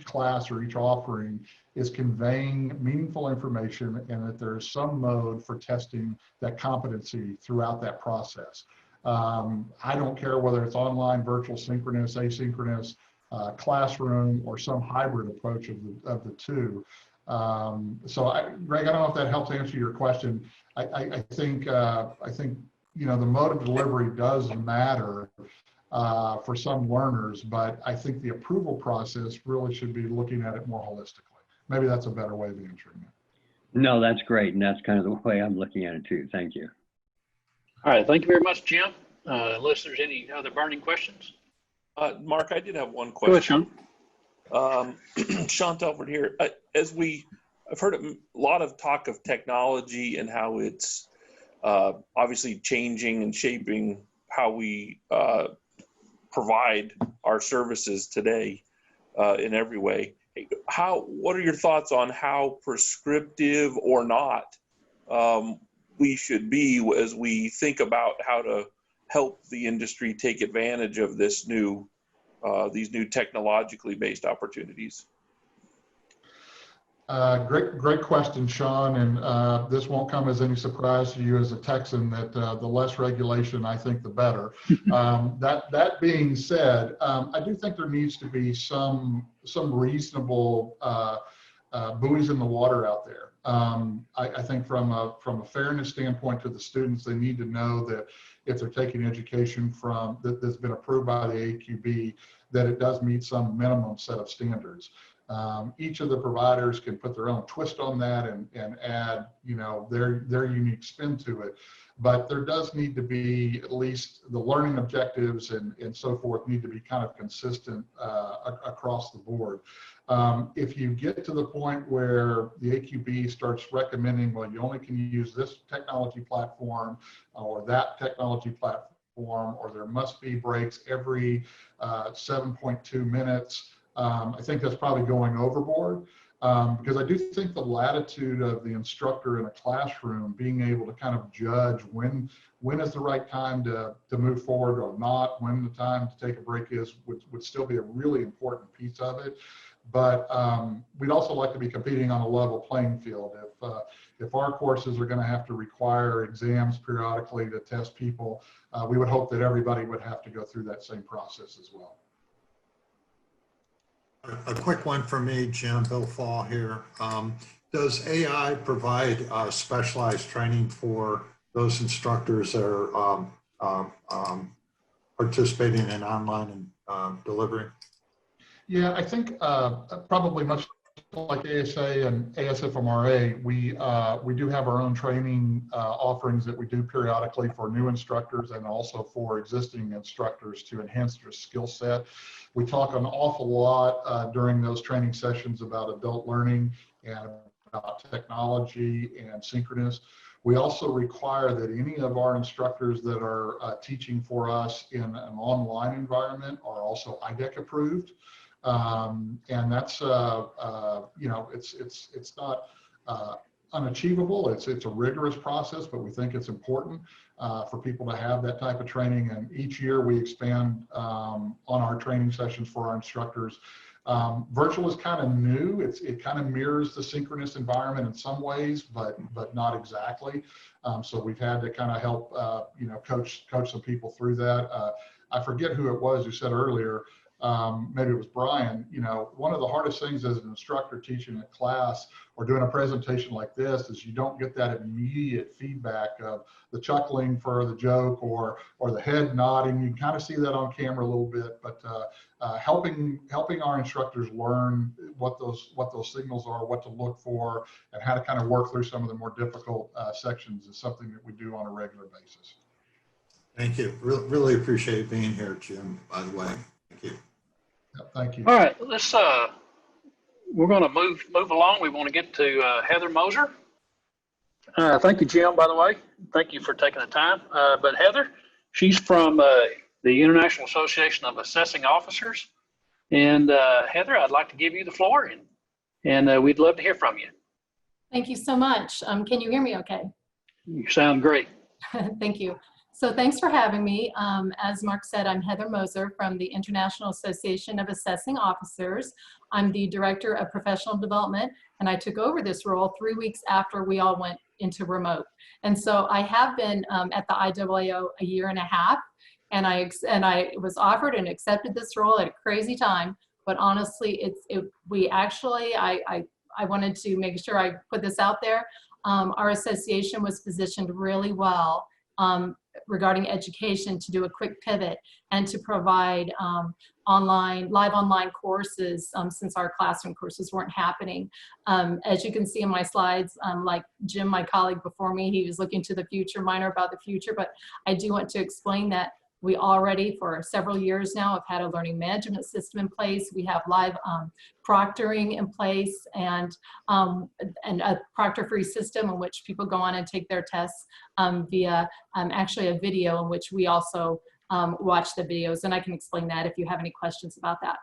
class or each offering is conveying meaningful information and that there's some mode for testing that competency throughout that process. I don't care whether it's online, virtual, synchronous, asynchronous, classroom, or some hybrid approach of the two. So Greg, I don't know if that helps answer your question. I think the mode of delivery does matter for some learners, but I think the approval process really should be looking at it more holistically. Maybe that's a better way of answering it. No, that's great. And that's kind of the way I'm looking at it too. Thank you. All right. Thank you very much, Jim. Unless there's any other burning questions. Mark, I did have one Go ahead, question. Sean. Sean Telford here. I've heard a lot of talk of technology and how it's obviously changing and shaping how we provide our services today in every way. What are your thoughts on how prescriptive or not we should be as we think about how to help the industry take advantage of these new technologically based opportunities? Great question, Sean, and this won't come as any surprise to you as a Texan that the less regulation, I think, the better. That being said, I do think there needs to be some reasonable buoys in the water out there. I think from a fairness standpoint to the students, they need to know that if they're taking education that's been approved by the AQB, that it does meet some minimum set of standards. Each of the providers can put their own twist on that and add, their unique spin to it. but there does need to be at least the learning objectives and so forth need to be kind of consistent across the board. If you get to the point where the AQB starts recommending, well, you only can use this technology platform or that technology platform, or there must be breaks every 7.2 minutes, I think that's probably going overboard. Because I do think the latitude of the instructor in a classroom being able to kind of judge when is the right time to move forward or not, when the time to take a break is, would still be a really important piece of it. But we'd also like to be competing on a level playing field. If our courses are going to have to require exams periodically to test people, we would hope that everybody would have to go through that same process as well. A quick one for me, Jim, Bill Fall here. Does AI provide specialized training for those instructors that are participating in online and delivery? Yeah, I think probably much like ASA and ASFMRA, we do have our own training offerings that we do periodically for new instructors and also for existing instructors to enhance their skill set. We talk an awful lot during those training sessions about adult learning and about technology and synchronous. We also require that any of our instructors that are teaching for us in an online environment are also IDEC approved. And that's, you know, it's not unachievable. It's a rigorous process, but we think it's important for people to have that type of training. And each year we expand on our training sessions for our instructors. Virtual is kind of new. It kind of mirrors the synchronous environment in some ways, but not exactly. So we've had to kind of help, you know, coach some people through that. I forget who it was who said earlier, maybe it was Brian, you know, one of the hardest things as an instructor teaching a class or doing a presentation like this is you don't get that immediate feedback of the chuckling for the joke or the head nodding. You can kind of see that on camera a little bit, but helping our instructors learn what those signals are, what to look for, and how to kind of work through some of the more difficult sections is something that we do on a regular basis. Thank you. Really appreciate being here, Jim, by the way. Thank you. Thank you. All right, let's we're going to move along. We want to get to Heather Moser. Thank you, Jim, by the way. Thank you for taking the time. But Heather, she's from the International Association of Assessing Officers. And Heather, I'd like to give you the floor, and we'd love to hear from you. Thank you so much. Can you hear me okay? You sound great. Thank you. So thanks for having me. As Mark said, I'm Heather Moser from the International Association of Assessing Officers. I'm the Director of Professional Development, and I took over this role 3 weeks after we all went into remote. And so I have been at the IAAO a year and a half, and I was offered and accepted this role at a crazy time. But honestly, I wanted to make sure I put this out there. Our association was positioned really well regarding education to do a quick pivot and to provide live online courses since our classroom courses weren't happening. As you can see in my slides, like Jim, my colleague before me, he was looking to the future, mine are about the future, but I do want to explain that we already, for several years now, have had a learning management system in place. We have live proctoring in place and a proctor-free system in which people go on and take their tests via actually a video in which we also watch the videos. And I can explain that if you have any questions about that.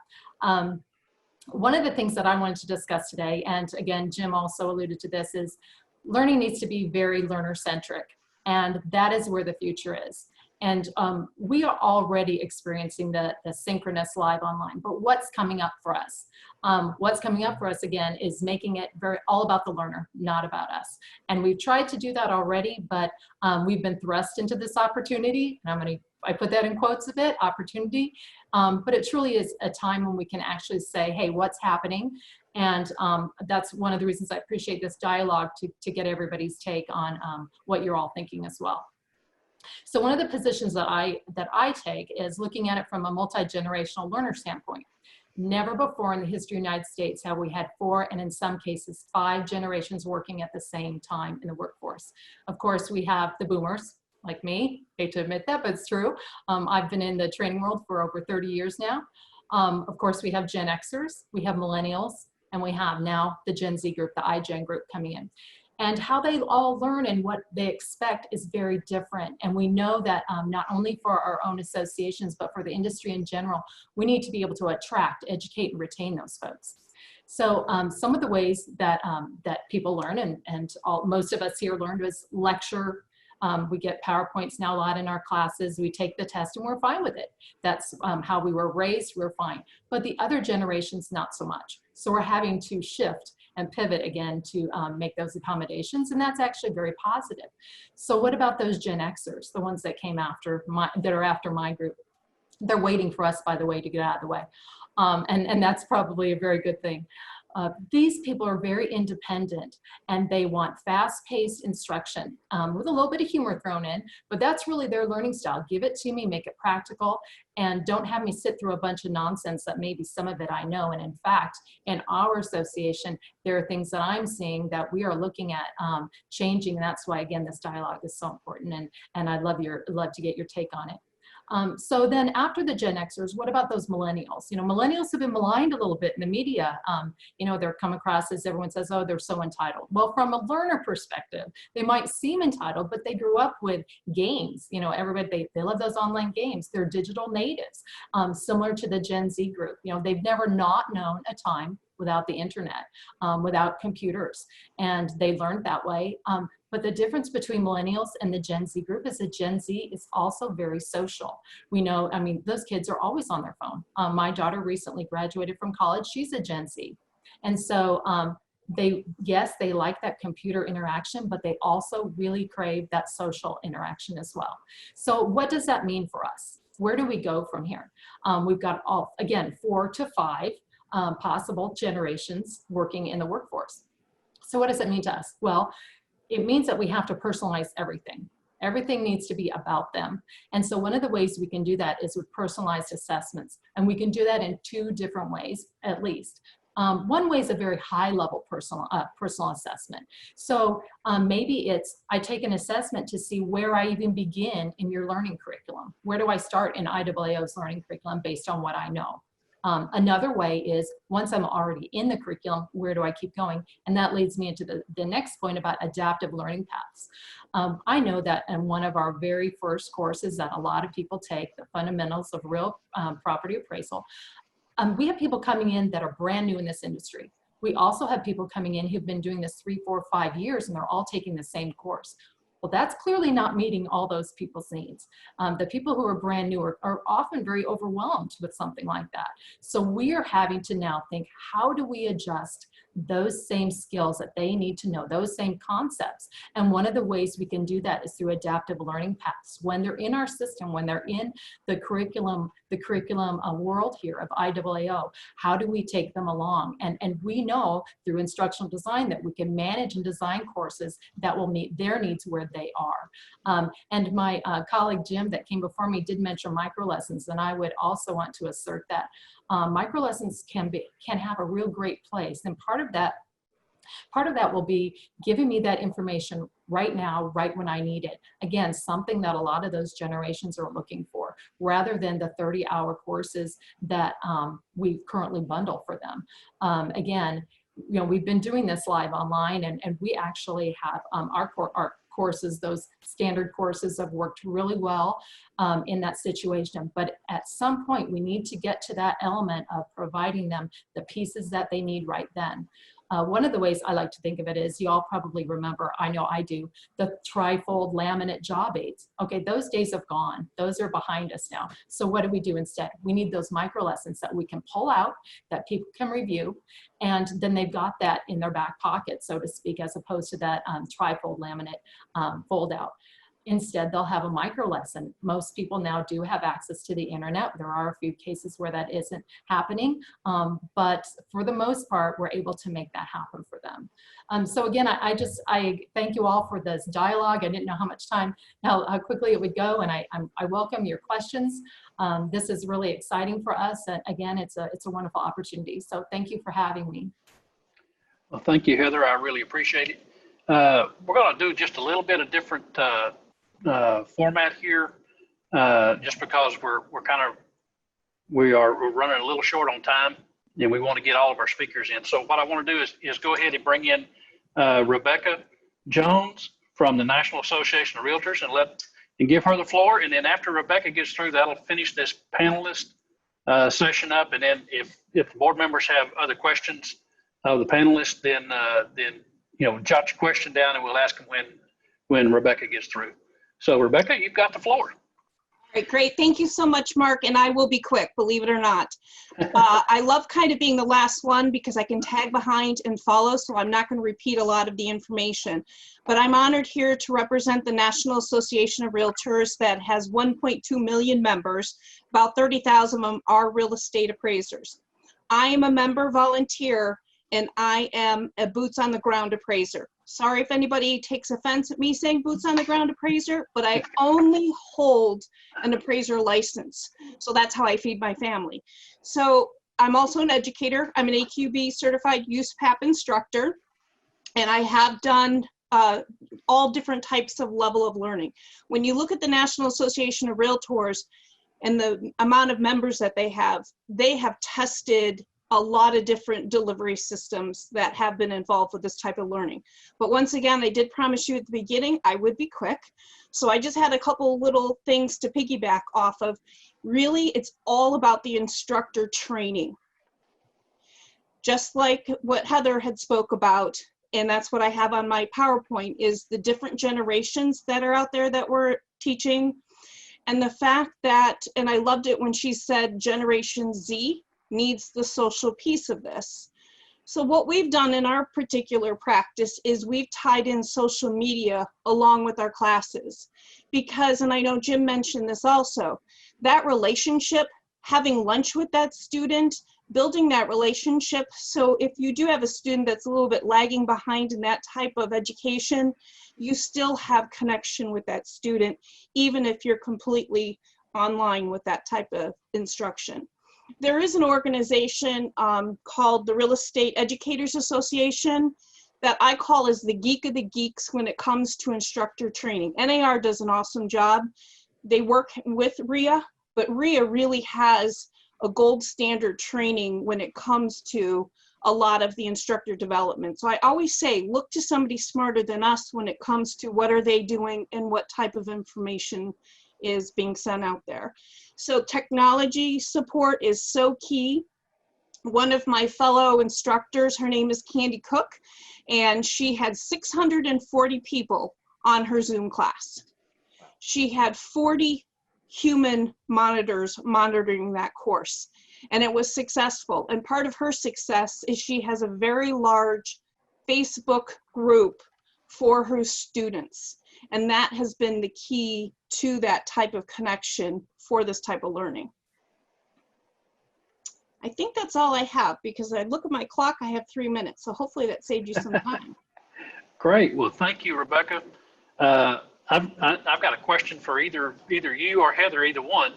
One of the things that I wanted to discuss today, and again, Jim also alluded to this, is learning needs to be very learner-centric. And that is where the future is. And we are already experiencing the synchronous live online, but what's coming up for us? What's coming up for us again is making it all about the learner, not about us. And we've tried to do that already, but we've been thrust into this opportunity, and I put that in quotes a bit, opportunity, but it truly is a time when we can actually say, hey, what's happening? And that's one of the reasons I appreciate this dialogue to get everybody's take on what you're all thinking as well. So one of the positions that I take is looking at it from a multi-generational learner standpoint. Never before in the history of the United States have we had 4 and in some cases 5 generations working at the same time in the workforce. Of course, we have the boomers, like me. Hate to admit that, but it's true. I've been in the training world for over 30 years now. Of course, we have Gen Xers, we have millennials, and we have now the Gen Z group, the iGen group coming in. And how they all learn and what they expect is very different. And we know that not only for our own associations, but for the industry in general, we need to be able to attract, educate, and retain those folks. So some of the ways that, that people learn, and most of us here learned, was lecture. We get PowerPoints now a lot in our classes. We take the test and we're fine with it. That's how we were raised, we're fine. But the other generations, not so much. So we're having to shift and pivot again to make those accommodations, and that's actually very positive. So what about those Gen Xers, the ones that came after that are after my group? They're waiting for us, by the way, to get out of the way. And that's probably a very good thing. These people are very independent and they want fast-paced instruction with a little bit of humor thrown in, but that's really their learning style. Give it to me, make it practical, and don't have me sit through a bunch of nonsense that maybe some of it I know. And in fact, in our association, there are things that I'm seeing that we are looking at changing. And that's why, again, this dialogue is so important. And I'd love to get your take on it. So then after the Gen Xers, what about those millennials? You know, millennials have been maligned a little bit in the media. You know, they're come across as everyone says, oh, they're so entitled. Well, from a learner perspective, they might seem entitled, but they grew up with games. You know, everybody, they love those online games. They're digital natives, similar to the Gen Z group. You know, they've never not known a time without the internet, without computers, and they learned that way. But the difference between millennials and the Gen Z group is that Gen Z is also very social. We know, I mean, those kids are always on their phone. My daughter recently graduated from college. She's a Gen Z. And so yes, they like that computer interaction, but they also really crave that social interaction as well. So what does that mean for us? Where do we go from here? We've got again, 4 to 5 possible generations working in the workforce. So what does it mean to us? Well, it means that we have to personalize everything. Everything needs to be about them. And so one of the ways we can do that is with personalized assessments. And we can do that in 2 different ways, at least. One way is a very high level personal assessment. So maybe it's, I take an assessment to see where I even begin in your learning curriculum. Where do I start in IAAO's learning curriculum based on what I know? Another way is, once I'm already in the curriculum, where do I keep going? And that leads me into the next point about adaptive learning paths. I know that in one of our very first courses that a lot of people take, the fundamentals of real property appraisal, we have people coming in that are brand new in this industry. We also have people coming in who've been doing this 3, 4, 5 years, and they're all taking the same course. Well, that's clearly not meeting all those people's needs. The people who are brand new are often very overwhelmed with something like that. So we are having to now think, how do we adjust those same skills that they need to know, those same concepts? And one of the ways we can do that is through adaptive learning paths. When they're in our system, when they're in the curriculum world here of IAAO, how do we take them along? And we know through instructional design that we can manage and design courses that will meet their needs where they are. And my colleague Jim that came before me did mention micro lessons, and I would also want to assert that micro lessons can have a real great place. And part of that will be giving me that information right now, right when I need it. Again, something that a lot of those generations are looking for, rather than the 30-hour courses that we currently bundle for them. Again, you know, we've been doing this live online, and we actually have our courses, those standard courses have worked really well in that situation. But at some point, we need to get to that element of providing them the pieces that they need right then. One of the ways I like to think of it is, you all probably remember, I know I do, the trifold laminate job aids. Okay, those days have gone. Those are behind us now. So what do we do instead? We need those micro lessons that we can pull out, that people can review, and then they've got that in their back pocket, so to speak, as opposed to that trifold laminate fold out. Instead, they'll have a micro lesson. Most people now do have access to the internet. There are a few cases where that isn't happening, but for the most part, we're able to make that happen for them. So again, I thank you all for this dialogue. I didn't know how much time, how quickly it would go, and I welcome your questions. This is really exciting for us, and again, it's a wonderful opportunity. So thank you for having me. Well, thank you, Heather. I really appreciate it. We're going to do just a little bit of different format here, just because we're running a little short on time, and we want to get all of our speakers in. So what I want to do is go ahead and bring in Rebecca Jones from the National Association of Realtors and give her the floor. And then after Rebecca gets through, that'll finish this panelist session up. And then if the board members have other questions of the panelists, then jot your question down and we'll ask them when Rebecca gets through. So Rebecca, you've got the floor. All right, great. Thank you so much, Mark. And I will be quick, believe it or not. I love kind of being the last one because I can tag behind and follow, so I'm not going to repeat a lot of the information. But I'm honored here to represent the National Association of Realtors that has 1.2 million members. About 30,000 of them are real estate appraisers. I am a member volunteer, and I am a boots on the ground appraiser. Sorry if anybody takes offense at me saying boots on the ground appraiser, but I only hold an appraiser license. So that's how I feed my family. So I'm also an educator. I'm an AQB certified USPAP instructor, and I have done all different types of level of learning. When you look at the National Association of Realtors and the amount of members that they have tested a lot of different delivery systems that have been involved with this type of learning. But once again, I did promise you at the beginning I would be quick. So I just had a couple little things to piggyback off of. Really, it's all about the instructor training. Just like what Heather had spoke about, and that's what I have on my PowerPoint, is the different generations that are out there that we're teaching. And the fact that, and I loved it when she said Generation Z needs the social piece of this. So what we've done in our particular practice is we've tied in social media along with our classes. Because, and I know Jim mentioned this also, that relationship, having lunch with that student, building that relationship. So if you do have a student that's a little bit lagging behind in that type of education, you still have connection with that student, even if you're completely online with that type of instruction. There is an organization called the Real Estate Educators Association that I call as the geek of the geeks when it comes to instructor training. NAR does an awesome job. They work with RIA, but RIA really has a gold standard training when it comes to a lot of the instructor development. So I always say, look to somebody smarter than us when it comes to what are they doing and what type of information is being sent out there. So technology support is so key. One of my fellow instructors, her name is Candy Cook, and she had 640 people on her Zoom class. She had 40 human monitors monitoring that course, and it was successful. And part of her success is she has a very large Facebook group for her students. And that has been the key to that type of connection for this type of learning. I think that's all I have because I look at my clock, I have 3 minutes. So hopefully that saved you some time. Great. Well, thank you, Rebecca. I've got a question for either you or Heather, either one.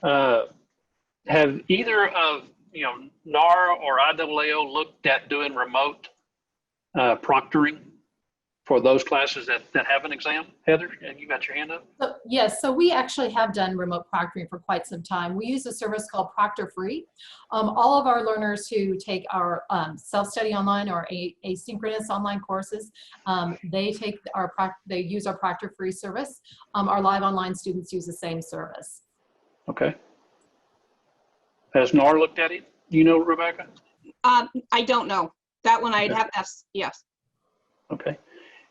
Have either of NAR or IAAO looked at doing remote proctoring for those classes that have an exam? Heather, you got your hand up? So, yes, so we actually have done remote proctoring for quite some time. We use a service called Proctor-Free. All of our learners who take our self-study online or asynchronous online courses, they use our Proctor-Free service. Our live online students use the same service. Okay. Has NAR looked at it? You know, Rebecca? I don't know. That one I'd have to ask, yes. Okay.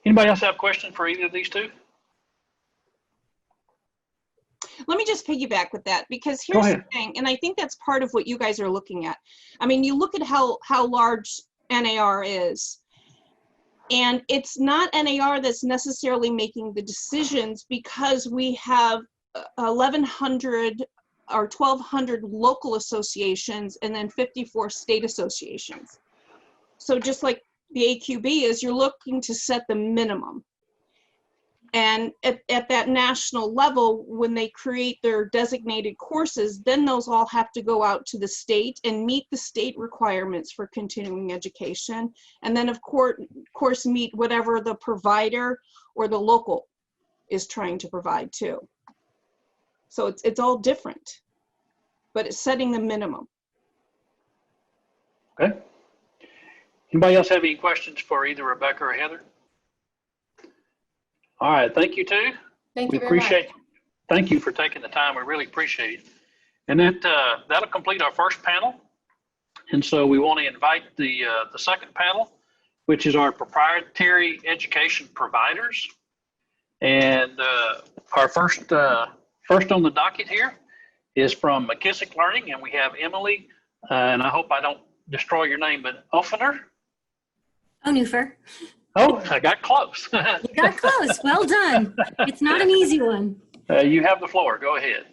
Anybody else have a question for either of these two? Let me just piggyback with that because here's the thing, and I think that's part of what you guys are looking at. I mean, you look at how large NAR is, and it's not NAR that's necessarily making the decisions because we have 1,100 or 1,200 local associations and then 54 state associations. So just like the AQB is, you're looking to set the minimum. And at that national level, when they create their designated courses, then those all have to go out to the state and meet the state requirements for continuing education. And then of course meet whatever the provider or the local is trying to provide too. So it's all different, but it's setting the minimum. Okay. Anybody else have any questions for either Rebecca or Heather? All right, thank you too. Thank We you very much. appreciate, thank you for taking the time. We really appreciate it. And that'll complete our first panel. And so we want to invite the second panel, which is our proprietary education providers. And our first on the docket here is from McKissick Learning, and we have Emily, and I hope I don't destroy your name, but Offener. Onufer. Oh, I got close. You got close. Well done. It's not an easy one. You have the floor. Go ahead.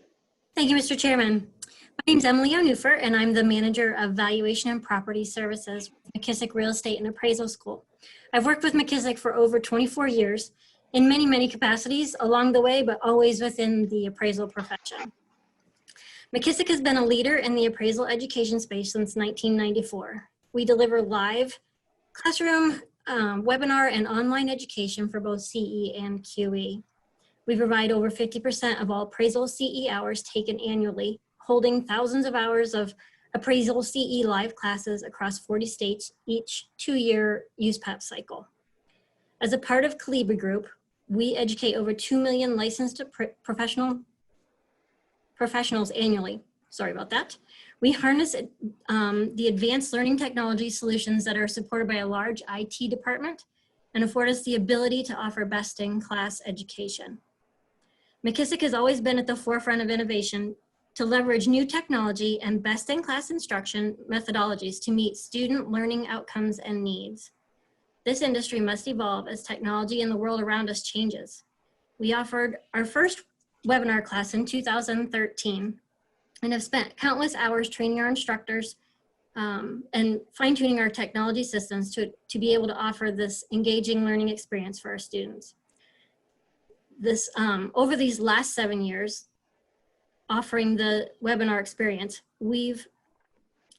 Thank you, Mr. Chairman. My name is Emily Onufer, and I'm the manager of Valuation and Property Services with McKissick Real Estate and Appraisal School. I've worked with McKissick for over 24 years in many, many capacities along the way, but always within the appraisal profession. McKissick has been a leader in the appraisal education space since 1994. We deliver live classroom, webinar, and online education for both CE and QE. We provide over 50% of all appraisal CE hours taken annually, holding thousands of hours of appraisal CE live classes across 40 states each 2-year USPAP cycle. As a part of Calibri Group, we educate over 2 million licensed professionals annually. Sorry about that. We harness the advanced learning technology solutions that are supported by a large IT department and afford us the ability to offer best-in-class education. McKissick has always been at the forefront of innovation to leverage new technology and best-in-class instruction methodologies to meet student learning outcomes and needs. This industry must evolve as technology and the world around us changes. We offered our first webinar class in 2013 and have spent countless hours training our instructors and fine-tuning our technology systems to be able to offer this engaging learning experience for our students. Over these last 7 years, offering the webinar experience,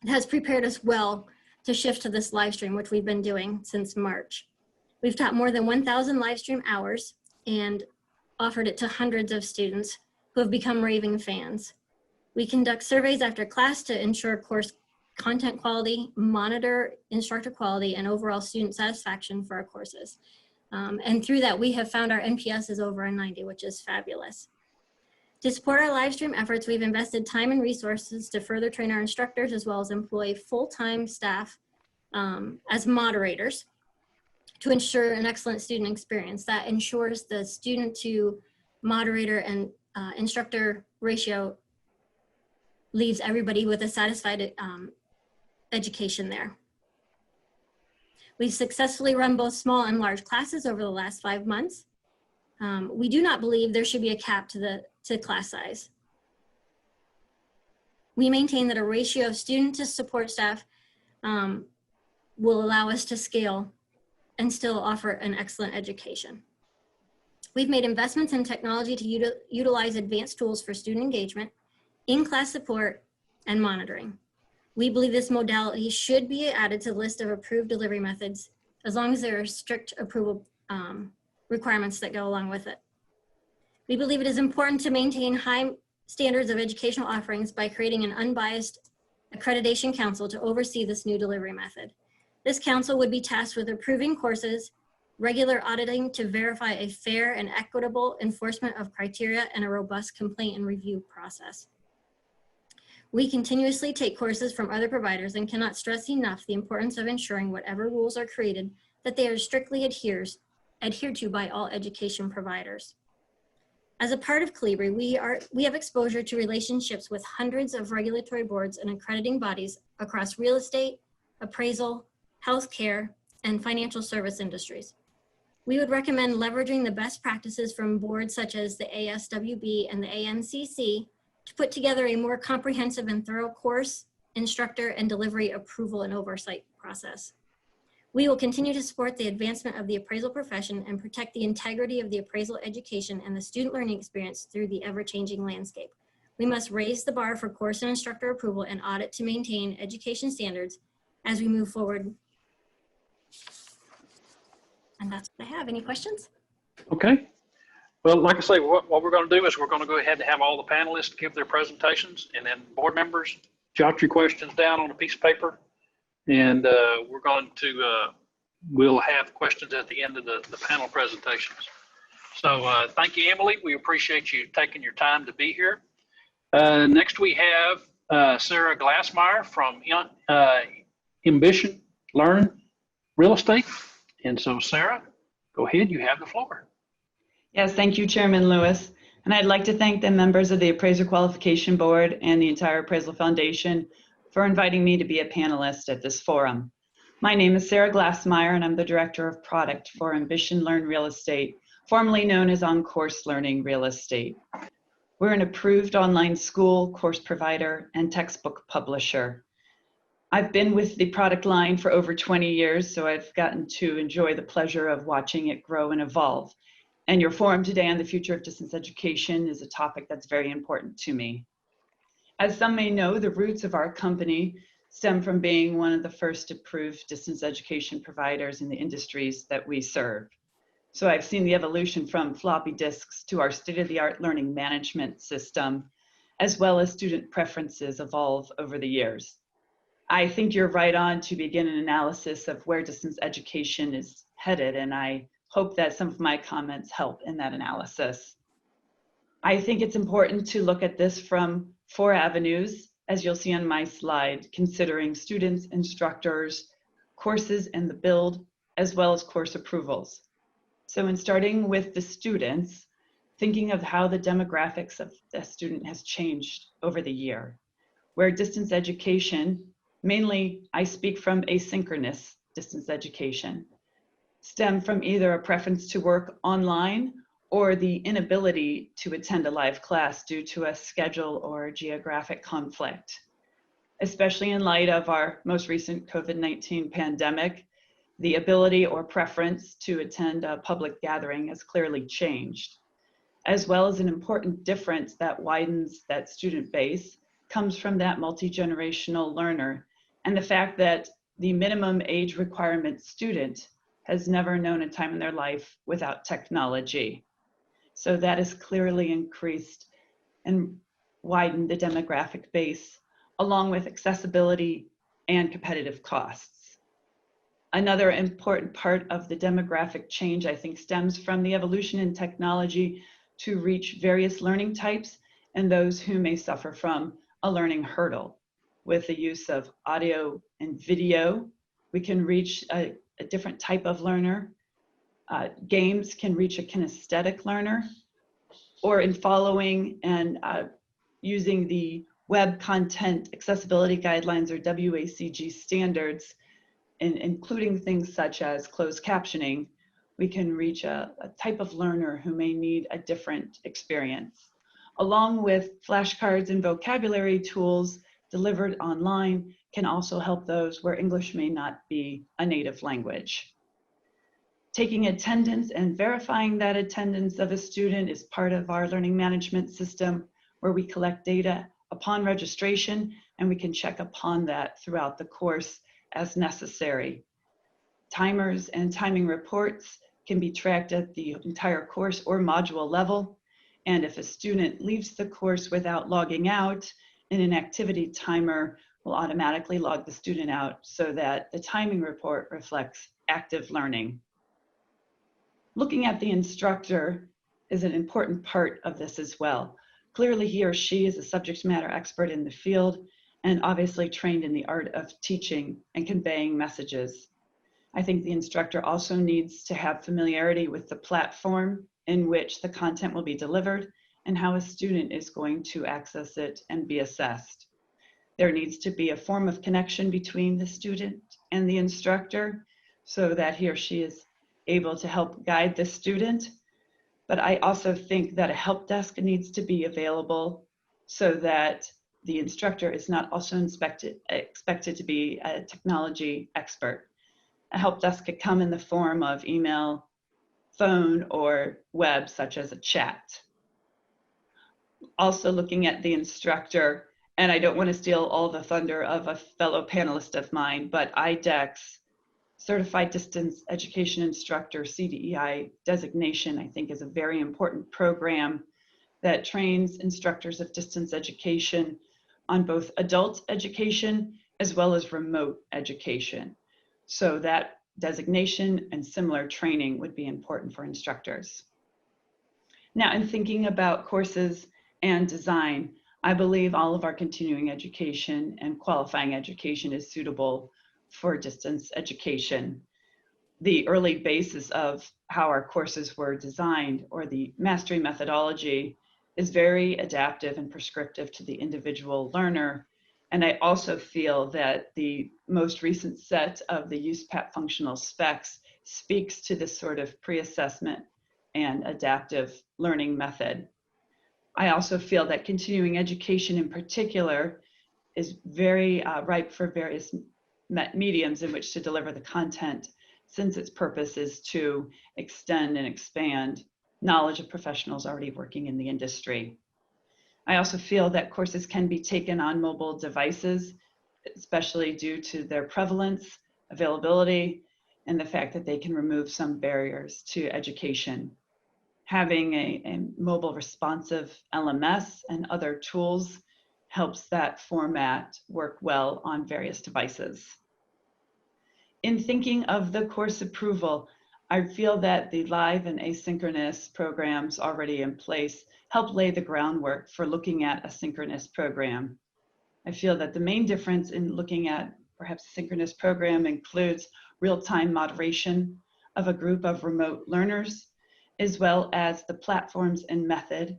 has prepared us well to shift to this live stream, which we've been doing since March. We've taught more than 1,000 live stream hours and offered it to hundreds of students who have become raving fans. We conduct surveys after class to ensure course content quality, monitor instructor quality, and overall student satisfaction for our courses. And through that, we have found our NPS is over a 90, which is fabulous. To support our live stream efforts, we've invested time and resources to further train our instructors, as well as employ full-time staff as moderators to ensure an excellent student experience. That ensures the student to moderator and instructor ratio leaves everybody with a satisfied education there. We've successfully run both small and large classes over the last 5 months. We do not believe there should be a cap to class size. We maintain that a ratio of student to support staff will allow us to scale and still offer an excellent education. We've made investments in technology to utilize advanced tools for student engagement, in-class support, and monitoring. We believe this modality should be added to the list of approved delivery methods as long as there are strict approval requirements that go along with it. We believe it is important to maintain high standards of educational offerings by creating an unbiased accreditation council to oversee this new delivery method. This council would be tasked with approving courses, regular auditing to verify a fair and equitable enforcement of criteria, and a robust complaint and review process. We continuously take courses from other providers and cannot stress enough the importance of ensuring whatever rules are created that they are strictly adhered to by all education providers. As a part of Calibri, we have exposure to relationships with hundreds of regulatory boards and accrediting bodies across real estate, appraisal, healthcare, and financial service industries. We would recommend leveraging the best practices from boards such as the ASWB and the ANCC to put together a more comprehensive and thorough course, instructor, and delivery approval and oversight process. We will continue to support the advancement of the appraisal profession and protect the integrity of the appraisal education and the student learning experience through the ever-changing landscape. We must raise the bar for course and instructor approval and audit to maintain education standards as we move forward. And that's what I have. Any questions? Okay. Well, like I say, what we're going to do is we're going to go ahead and have all the panelists give their presentations, and then board members jot your questions down on a piece of paper, and we're going to we'll have questions at the end of the panel presentations. So thank you, Emily. We appreciate you taking your time to be here. Next, we have Sarah Glassmeyer from Ambition Learn Real Estate. And so, Sarah, go ahead. You have the floor. Yes, thank you, Chairman Lewis. And I'd like to thank the members of the Appraiser Qualification Board and the entire Appraisal Foundation for inviting me to be a panelist at this forum. My name is Sarah Glassmeyer, and I'm the Director of Product for Ambition Learn Real Estate, formerly known as On-Course Learning Real Estate. We're an approved online school, course provider, and textbook publisher. I've been with the product line for over 20 years, so I've gotten to enjoy the pleasure of watching it grow and evolve. And your forum today on the future of distance education is a topic that's very important to me. As some may know, the roots of our company stem from being one of the first approved distance education providers in the industries that we serve. So I've seen the evolution from floppy disks to our state-of-the-art learning management system, as well as student preferences evolve over the years. I think you're right on to begin an analysis of where distance education is headed, and I hope that some of my comments help in that analysis. I think it's important to look at this from 4 avenues, as you'll see on my slide, considering students, instructors, courses and the build, as well as course approvals. So in starting with the students, thinking of how the demographics of the student has changed over the year, where distance education, mainly I speak from asynchronous distance education, stem from either a preference to work online or the inability to attend a live class due to a schedule or geographic conflict. Especially in light of our most recent COVID-19 pandemic, the ability or preference to attend a public gathering has clearly changed, as well as an important difference that widens that student base comes from that multi-generational learner and the fact that the minimum age requirement student has never known a time in their life without technology. So that has clearly increased and widened the demographic base, along with accessibility and competitive costs. Another important part of the demographic change, I think, stems from the evolution in technology to reach various learning types and those who may suffer from a learning hurdle. With the use of audio and video, we can reach a different type of learner. Games can reach a kinesthetic learner, or in following and using the Web Content Accessibility Guidelines or WACG standards, including things such as closed captioning, we can reach a type of learner who may need a different experience. Along with flashcards and vocabulary tools delivered online can also help those where English may not be a native language. Taking attendance and verifying that attendance of a student is part of our learning management system, where we collect data upon registration and we can check upon that throughout the course as necessary. Timers and timing reports can be tracked at the entire course or module level. And if a student leaves the course without logging out, an inactivity timer will automatically log the student out so that the timing report reflects active learning. Looking at the instructor is an important part of this as well. Clearly, he or she is a subject matter expert in the field and obviously trained in the art of teaching and conveying messages. I think the instructor also needs to have familiarity with the platform in which the content will be delivered and how a student is going to access it and be assessed. There needs to be a form of connection between the student and the instructor so that he or she is able to help guide the student. But I also think that a help desk needs to be available so that the instructor is not also expected to be a technology expert. A help desk could come in the form of email, phone, or web, such as a chat. Also looking at the instructor, and I don't want to steal all the thunder of a fellow panelist of mine, but IDEX Certified Distance Education Instructor, CDEI designation, I think, is a very important program that trains instructors of distance education on both adult education as well as remote education. So that designation and similar training would be important for instructors. Now, in thinking about courses and design, I believe all of our continuing education and qualifying education is suitable for distance education. The early basis of how our courses were designed, or the mastery methodology, is very adaptive and prescriptive to the individual learner. And I also feel that the most recent set of the USPAP functional specs speaks to this sort of pre-assessment and adaptive learning method. I also feel that continuing education in particular is very ripe for various mediums in which to deliver the content, since its purpose is to extend and expand knowledge of professionals already working in the industry. I also feel that courses can be taken on mobile devices, especially due to their prevalence, availability, and the fact that they can remove some barriers to education. Having a mobile responsive LMS and other tools helps that format work well on various devices. In thinking of the course approval, I feel that the live and asynchronous programs already in place help lay the groundwork for looking at a synchronous program. I feel that the main difference in looking at perhaps a synchronous program includes real-time moderation of a group of remote learners, as well as the platforms and method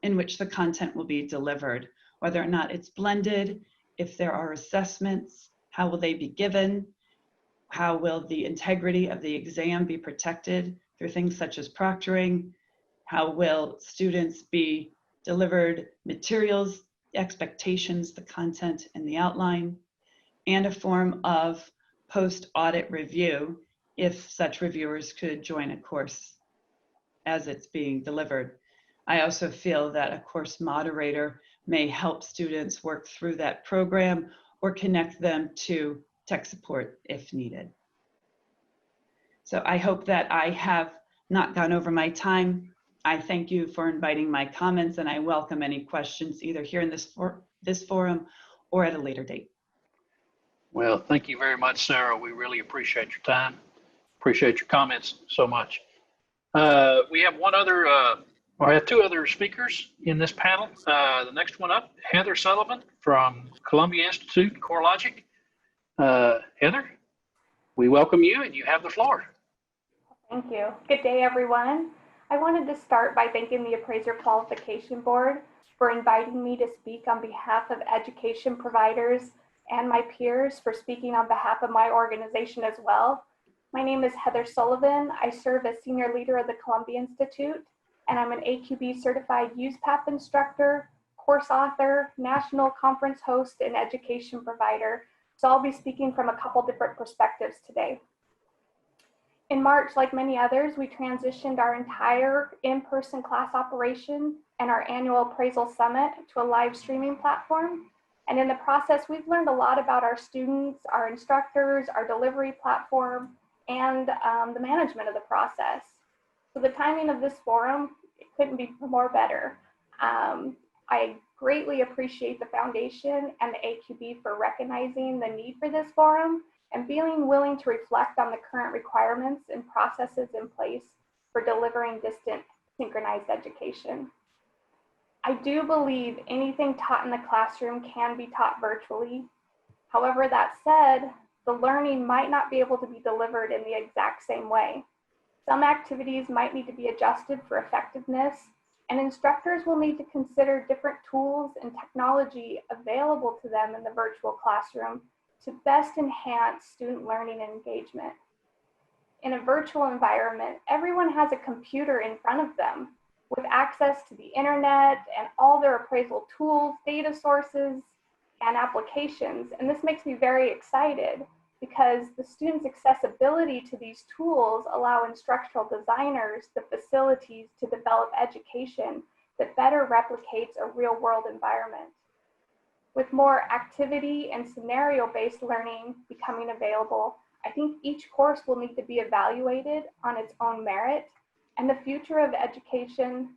in which the content will be delivered, whether or not it's blended, if there are assessments, how will they be given, how will the integrity of the exam be protected through things such as proctoring, how will students be delivered materials, expectations, the content, and the outline, and a form of post-audit review if such reviewers could join a course as it's being delivered. I also feel that a course moderator may help students work through that program or connect them to tech support if needed. So I hope that I have not gone over my time. I thank you for inviting my comments, and I welcome any questions either here in this forum or at a later date. Well, thank you very much, Sarah. We really appreciate your time. Appreciate your comments so much. We have I have two other speakers in this panel. The next one up, Heather Sullivan from Columbia Institute and CoreLogic. Heather, we welcome you and you have the floor. Thank you. Good day, everyone. I wanted to start by thanking the Appraiser Qualification Board for inviting me to speak on behalf of education providers and my peers for speaking on behalf of my organization as well. My name is Heather Sullivan. I serve as Senior Leader of the Columbia Institute, and I'm an AQB certified USPAP instructor, course author, national conference host, and education provider. So I'll be speaking from a couple different perspectives today. In March, like many others, we transitioned our entire in-person class operation and our annual appraisal summit to a live streaming platform. And in the process, we've learned a lot about our students, our instructors, our delivery platform, and the management of the process. So the timing of this forum, it couldn't be more better. I greatly appreciate the foundation and the AQB for recognizing the need for this forum and being willing to reflect on the current requirements and processes in place for delivering distant synchronized education. I do believe anything taught in the classroom can be taught virtually. However, that said, the learning might not be able to be delivered in the exact same way. Some activities might need to be adjusted for effectiveness, and instructors will need to consider different tools and technology available to them in the virtual classroom to best enhance student learning and engagement. In a virtual environment, everyone has a computer in front of them with access to the internet and all their appraisal tools, data sources, and applications. And this makes me very excited because the students' accessibility to these tools allow instructional designers the facilities to develop education that better replicates a real-world environment. With more activity and scenario-based learning becoming available, I think each course will need to be evaluated on its own merit, and the future of education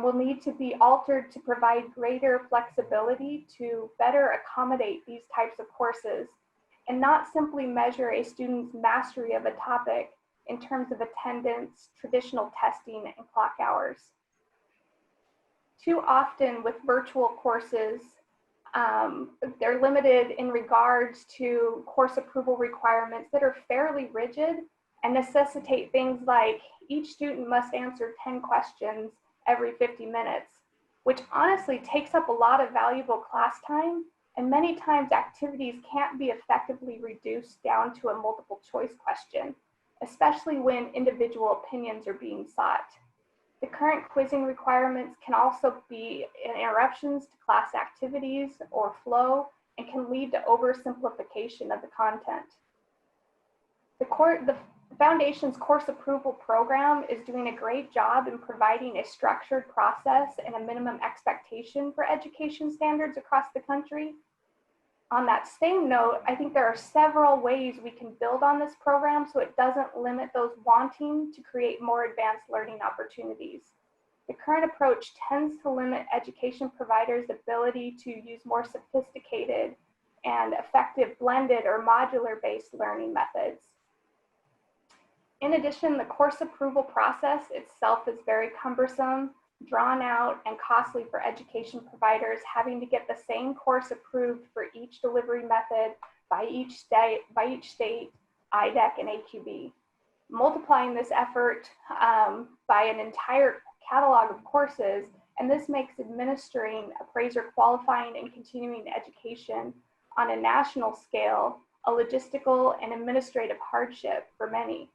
will need to be altered to provide greater flexibility to better accommodate these types of courses and not simply measure a student's mastery of a topic in terms of attendance, traditional testing, and clock hours. Too often with virtual courses, they're limited in regards to course approval requirements that are fairly rigid and necessitate things like each student must answer 10 questions every 50 minutes, which honestly takes up a lot of valuable class time, and many times activities can't be effectively reduced down to a multiple choice question, especially when individual opinions are being sought. The current quizzing requirements can also be interruptions to class activities or flow and can lead to oversimplification of the content. The Foundation's course approval program is doing a great job in providing a structured process and a minimum expectation for education standards across the country. On that same note, I think there are several ways we can build on this program so it doesn't limit those wanting to create more advanced learning opportunities. The current approach tends to limit education providers' ability to use more sophisticated and effective blended or modular-based learning methods. In addition, the course approval process itself is very cumbersome, drawn out, and costly for education providers, having to get the same course approved for each delivery method by each state, IDEC, and AQB. Multiplying this effort by an entire catalog of courses, and this makes administering appraiser qualifying and continuing education on a national scale a logistical and administrative hardship for many,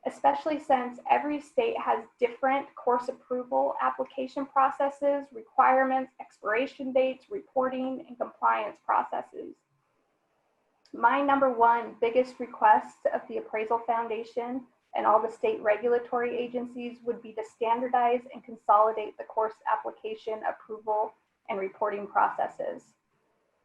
especially since every state has different course approval application processes, requirements, expiration dates, reporting, and compliance processes. My number one biggest request of the Appraisal Foundation and all the state regulatory agencies would be to standardize and consolidate the course application, approval, and reporting processes.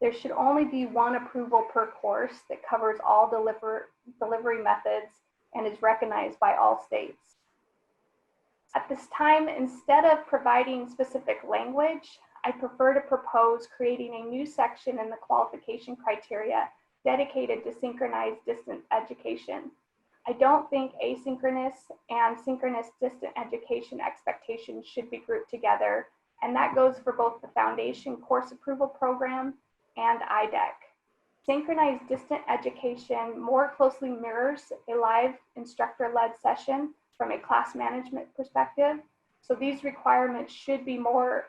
There should only be one approval per course that covers all delivery methods and is recognized by all states. At this time, instead of providing specific language, I prefer to propose creating a new section in the qualification criteria dedicated to synchronized distant education. I don't think asynchronous and synchronous distant education expectations should be grouped together, and that goes for both the Foundation course approval program and IDEC. Synchronized distant education more closely mirrors a live instructor-led session from a class management perspective. So these requirements should more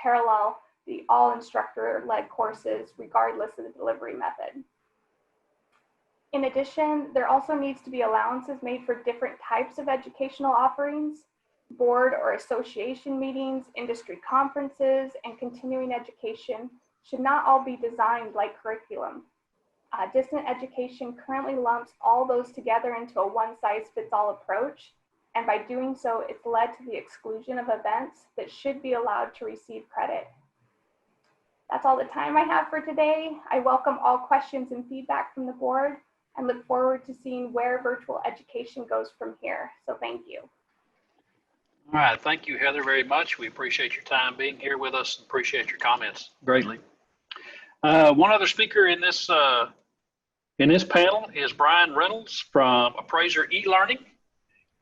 parallel the all instructor-led courses regardless of the delivery method. In addition, there also needs to be allowances made for different types of educational offerings, board or association meetings, industry conferences, and continuing education should not all be designed like curriculum. Distant education currently lumps all those together into a one-size-fits-all approach, and by doing so, it's led to the exclusion of events that should be allowed to receive credit. That's all the time I have for today. I welcome all questions and feedback from the board and look forward to seeing where virtual education goes from here. So thank you. All right, thank you, Heather, very much. We appreciate your time being here with us. Appreciate your comments greatly. One other speaker in this panel is Brian Reynolds from Appraiser e-learning.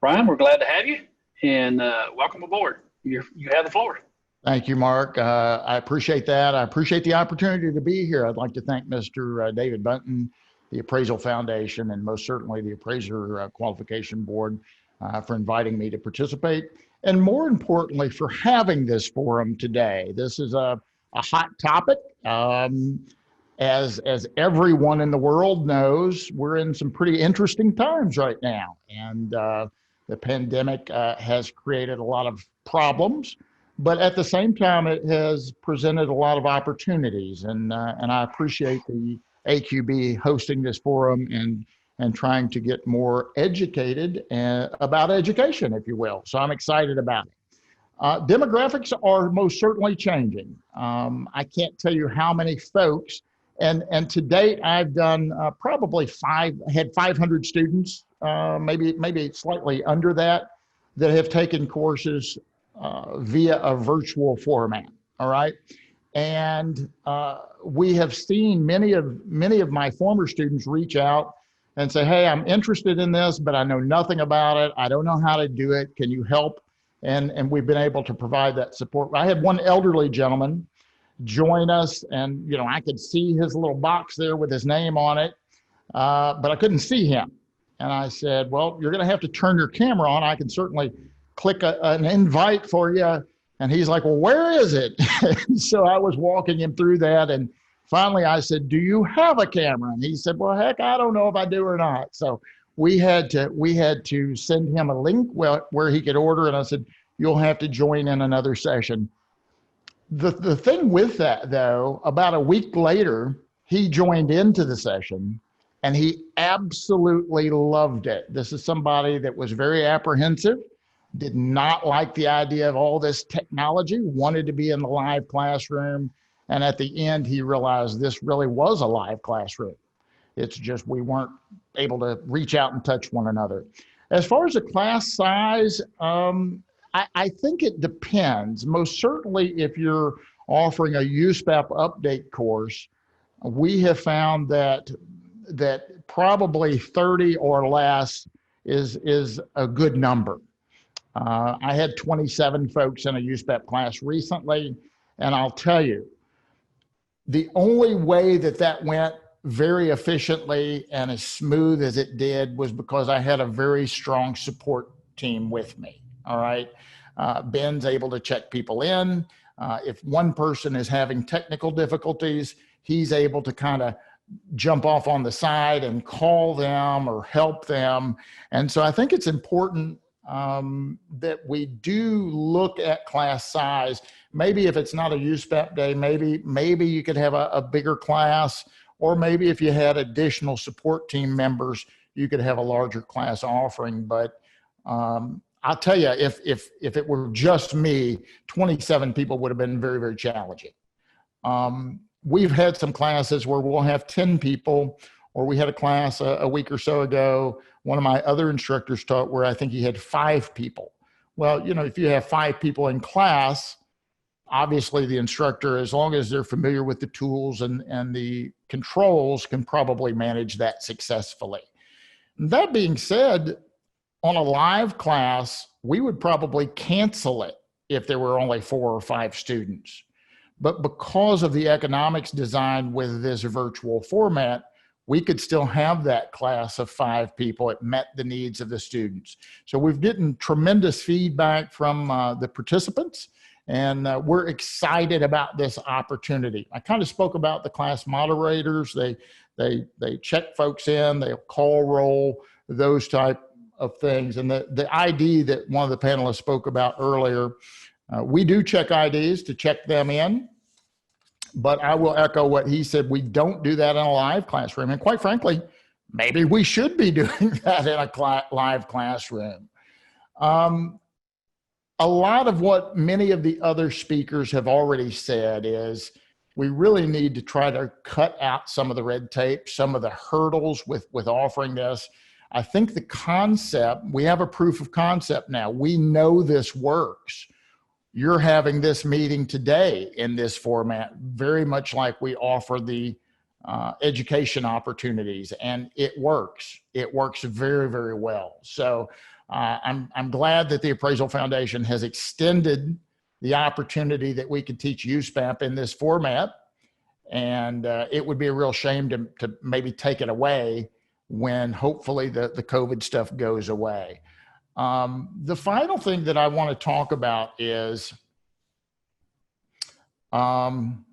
Brian, we're glad to have you, and welcome aboard. You have the floor. Thank you, Mark. I appreciate that. I appreciate the opportunity to be here. I'd like to thank Mr. David Bunton, the Appraisal Foundation, and most certainly the Appraiser Qualification Board for inviting me to participate, and more importantly, for having this forum today. This is a hot topic. As everyone in the world knows, we're in some pretty interesting times right now, and the pandemic has created a lot of problems, but at the same time, it has presented a lot of opportunities, and I appreciate the AQB hosting this forum and trying to get more educated about education, if you will. So I'm excited about it. Demographics are most certainly changing. I can't tell you how many folks And to date, I've done probably had 500 students, maybe slightly under that have taken courses via a virtual format. All right. And we have seen many of my former students reach out and say, hey, I'm interested in this, but I know nothing about it. I don't know how to do it. Can you help? And we've been able to provide that support. I had one elderly gentleman join us, and I could see his little box there with his name on it, but I couldn't see him. And I said, well, you're going to have to turn your camera on. I can certainly click an invite for you. And he's like, well, where is it? So I was walking him through that. And finally I said, do you have a camera? And he said, well, heck, I don't know if I do or not. So we had to send him a link where he could order. And I said, you'll have to join in another session. The thing with that, though, about a week later, he joined into the session and he absolutely loved it. This is somebody that was very apprehensive, did not like the idea of all this technology, wanted to be in the live classroom. And at the end, he realized this really was a live classroom. It's just we weren't able to reach out and touch one another. As far as the class size, I think it depends. Most certainly, if you're offering a USPAP update course, we have found that probably 30 or less is a good number. I had 27 folks in a USPAP class recently, and I'll tell you, the only way that went very efficiently and as smooth as it did was because I had a very strong support team with me. All right. Ben's able to check people in. If one person is having technical difficulties, he's able to kind of jump off on the side and call them or help them. And so I think it's important that we do look at class size. Maybe if it's not a USPAP day, maybe you could have a bigger class, or maybe if you had additional support team members, you could have a larger class offering. But I'll tell you, if it were just me, 27 people would have been very, very challenging. We've had some classes where we'll have 10 people, or we had a class a week or so ago. One of my other instructors taught where I think he had 5 people. Well, if you have 5 people in class, obviously the instructor, as long as they're familiar with the tools and the controls, can probably manage that successfully. That being said, on a live class, we would probably cancel it if there were only 4 or 5 students. But because of the economics designed with this virtual format, we could still have that class of 5 people. It met the needs of the students. So we've gotten tremendous feedback from the participants, and we're excited about this opportunity. I kind of spoke about the class moderators. They check folks in, they'll call roll, those type of things. And the ID that one of the panelists spoke about earlier, we do check IDs to check them in. But I will echo what he said. We don't do that in a live classroom. And quite frankly, maybe we should be doing that in a live classroom. A lot of what many of the other speakers have already said is we really need to try to cut out some of the red tape, some of the hurdles with offering this. I think the concept, we have a proof of concept now. We know this works. You're having this meeting today in this format, very much like we offer the education opportunities, and it works. It works very, very well. So I'm glad that the Appraisal Foundation has extended the opportunity that we could teach USPAP in this format, and it would be a real shame to maybe take it away when hopefully the COVID stuff goes away. The final thing that I want to talk about is, and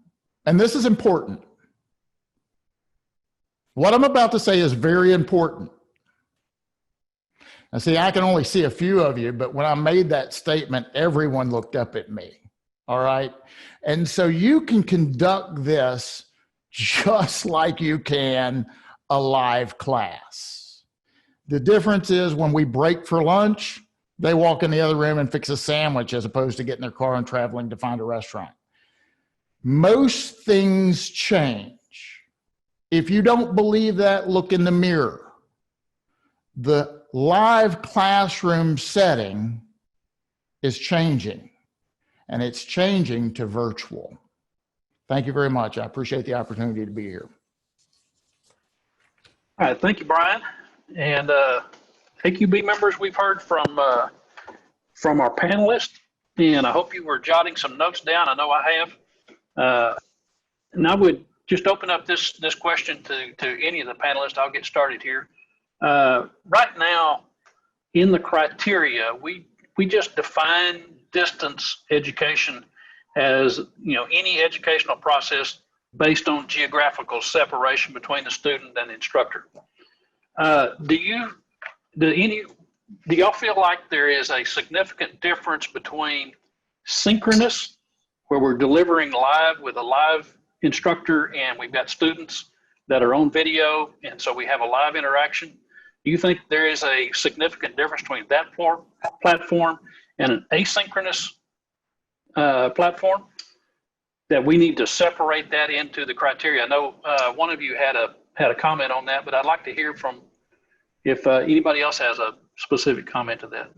this is important. What I'm about to say is very important. Now, see, I can only see a few of you, but when I made that statement, everyone looked up at me. All right. And so you can conduct this just like you can a live class. The difference is when we break for lunch, they walk in the other room and fix a sandwich as opposed to getting their car and traveling to find a restaurant. Most things change. If you don't believe that, look in the mirror. The live classroom setting is changing, and it's changing to virtual. Thank you very much. I appreciate the opportunity to be here. All right, thank you, Brian. And AQB members, we've heard from our panelists, and I hope you were jotting some notes down. I know I have. And I would just open up this question to any of the panelists. I'll get started here. Right now, in the criteria, we just define distance education as, you know, any educational process based on geographical separation between the student and the instructor. Do y'all feel like there is a significant difference between synchronous, where we're delivering live with a live instructor and we've got students that are on video, and so we have a live interaction? Do you think there is a significant difference between that platform and an asynchronous platform, that we need to separate that into the criteria? I know one of you had a comment on that, but I'd like to hear from if anybody else has a specific comment to that.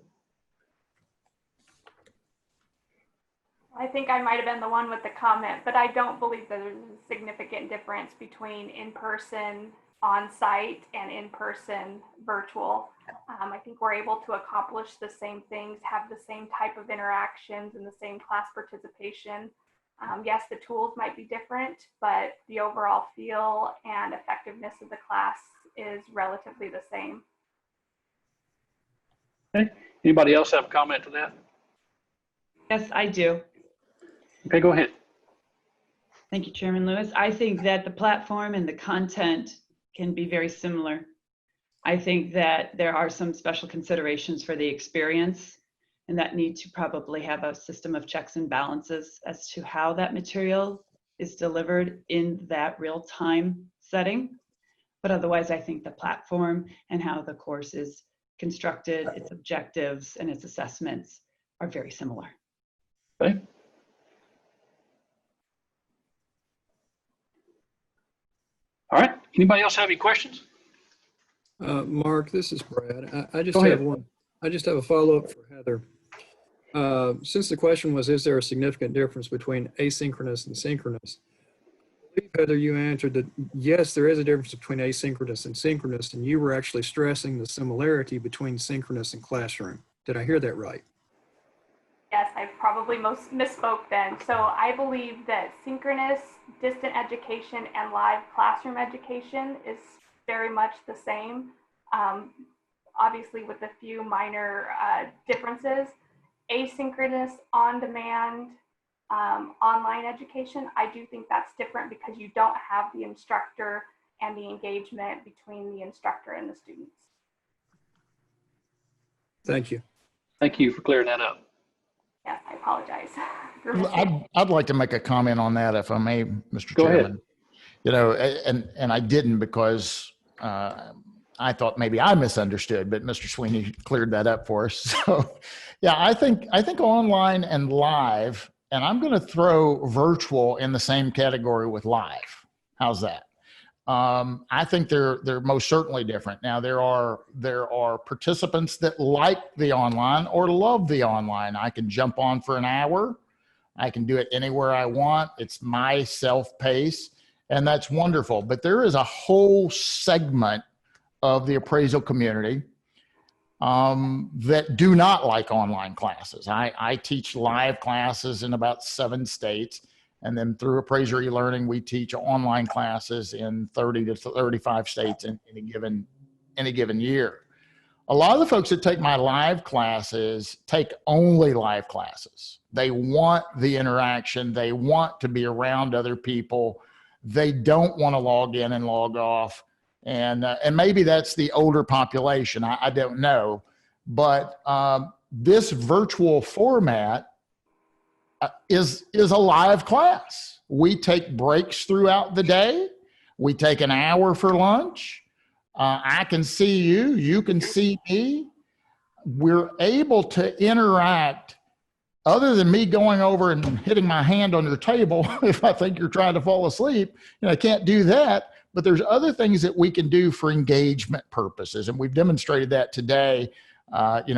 I think I might have been the one with the comment, but I don't believe that there's a significant difference between in-person on-site and in-person virtual. I think we're able to accomplish the same things, have the same type of interactions and the same class participation. Yes, the tools might be different, but the overall feel and effectiveness of the class is relatively the same. Okay. Anybody else have a comment to that? Yes, I do. Okay, go ahead. Thank you, Chairman Lewis. I think that the platform and the content can be very similar. I think that there are some special considerations for the experience, and that need to probably have a system of checks and balances as to how that material is delivered in that real-time setting. But otherwise, I think the platform and how the course is constructed, its objectives and its assessments are very similar. Okay. All right. Anybody else have any questions? Mark, this is Brad. I just Go have ahead. one. I just have a follow-up for Heather. Since the question was, is there a significant difference between asynchronous and synchronous? I believe, Heather, you answered that yes, there is a difference between asynchronous and synchronous, and you were actually stressing the similarity between synchronous and classroom. Did I hear that right? Yes, I probably misspoke then. So I believe that synchronous distant education and live classroom education is very much the same, obviously with a few minor differences. Asynchronous, on-demand, online education, I do think that's different because you don't have the instructor and the engagement between the instructor and the students. Thank you. Thank you for clearing that up. Yes, I apologize. I'd like to make a comment on that, if I may, Mr. Go Chairman. ahead. You know, and I didn't because I thought maybe I misunderstood, but Mr. Sweeney cleared that up for us. So, yeah, I think online and live, and I'm going to throw virtual in the same category with live. How's that? I think they're most certainly different. Now there are participants that like the online or love the online. I can jump on for an hour. I can do it anywhere I want. It's my self-pace, and that's wonderful. But there is a whole segment of the appraisal community that do not like online classes. I teach live classes in about 7 states. And then through Appraiser e-learning, we teach online classes in 30 to 35 states in any given year. A lot of the folks that take my live classes take only live classes. They want the interaction. They want to be around other people. They don't want to log in and log off. And maybe that's the older population. I don't know. But this virtual format is a live class. We take breaks throughout the day. We take an hour for lunch. I can see you, you can see me. We're able to interact other than me going over and hitting my hand on the table if I think you're trying to fall asleep. You know, I can't do that, but there's other things that we can do for engagement purposes. And we've demonstrated that today.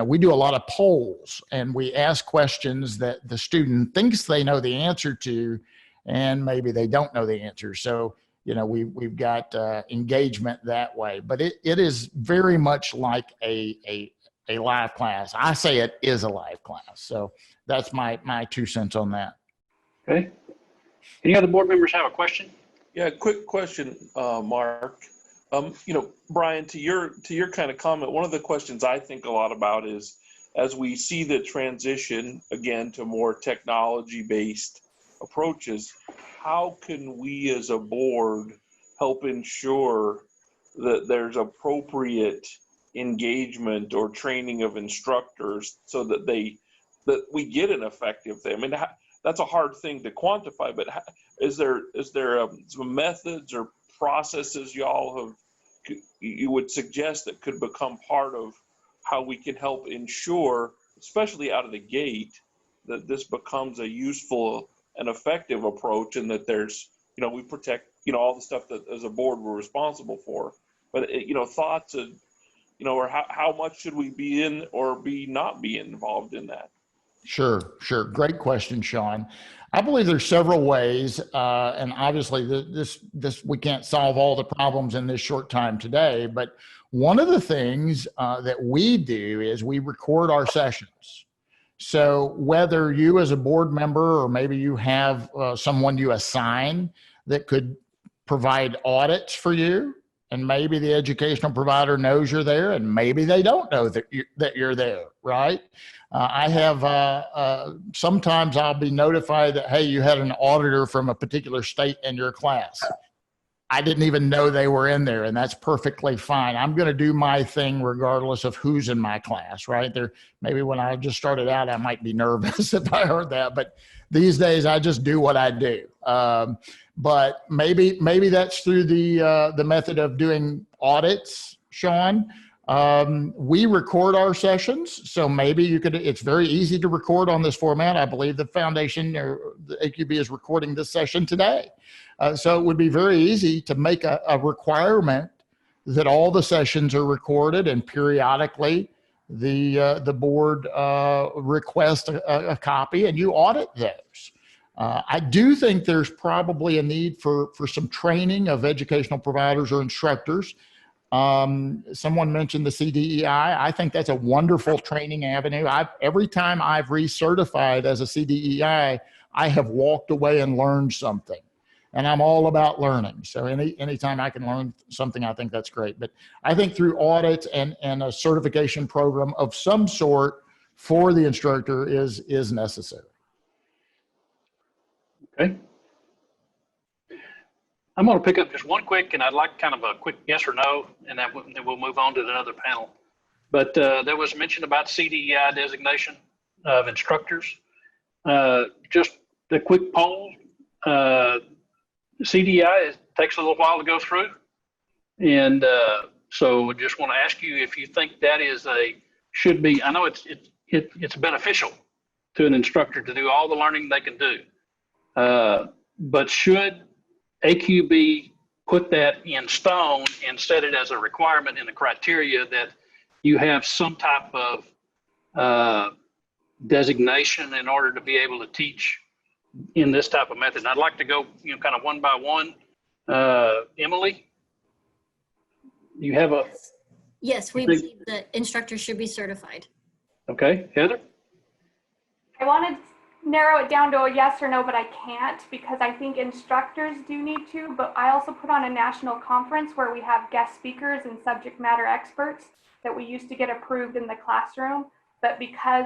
We do a lot of polls and we ask questions that the student thinks they know the answer to, and maybe they don't know the answer. So, we've got engagement that way, but it is very much like a live class. I say it is a live class. So that's my 2 cents on that. Okay. Any other board members have a question? Yeah, quick question, Mark. Brian, to your kind of comment, one of the questions I think a lot about is, as we see the transition again to more technology-based approaches, how can we as a board help ensure that there's appropriate engagement or training of instructors so that we get an effective thing? I mean, that's a hard thing to quantify, but is there some methods or processes you would suggest that could become part of how we can help ensure, especially out of the gate, that this becomes a useful and effective approach, and that there's, we protect, all the stuff that as a board we're responsible for, but thoughts of, or how much should we be in or not be involved in that? Sure. Great question, Sean. I believe there's several ways, and obviously this we can't solve all the problems in this short time today, but one of the things that we do is we record our sessions. So whether you as a board member, or maybe you have someone you assign that could provide audits for you, and maybe the educational provider knows you're there, and maybe they don't know that you're there, right? I have, sometimes I'll be notified that, hey, you had an auditor from a particular state in your class. I didn't even know they were in there, and that's perfectly fine. I'm going to do my thing regardless of who's in my class, right? Maybe when I just started out, I might be nervous if I heard that, but these days I just do what I do. But maybe that's through the method of doing audits, Sean. We record our sessions, so maybe it's very easy to record on this format. I believe the foundation or the AQB is recording this session today. So it would be very easy to make a requirement that all the sessions are recorded, and periodically the board requests a copy and you audit those. I do think there's probably a need for some training of educational providers or instructors. Someone mentioned the CDEI. I think that's a wonderful training avenue. Every time I've recertified as a CDEI, I have walked away and learned something. And I'm all about learning. So anytime I can learn something, I think that's great. But I think through audits and a certification program of some sort for the instructor is necessary. Okay. I'm going to pick up just one quick, and I'd like kind of a quick yes or no, and then we'll move on to the other panel. But there was mention about CDEI designation of instructors. Just a quick poll. CDEI takes a little while to go through. And so just want to ask you if you think that should be, I know it's beneficial to an instructor to do all the learning they can do. But should AQB put that in stone and set it as a requirement in the criteria that you have some type of designation in order to be able to teach in this type of method? And I'd like to go, kind of one by one. Emily, you have a... Yes, we believe that instructors should be certified. Okay, Heather? I wanted to narrow it down to a yes or no, but I can't, because I think instructors do need to, but I also put on a national conference where we have guest speakers and subject matter experts that we used to get approved in the classroom. But because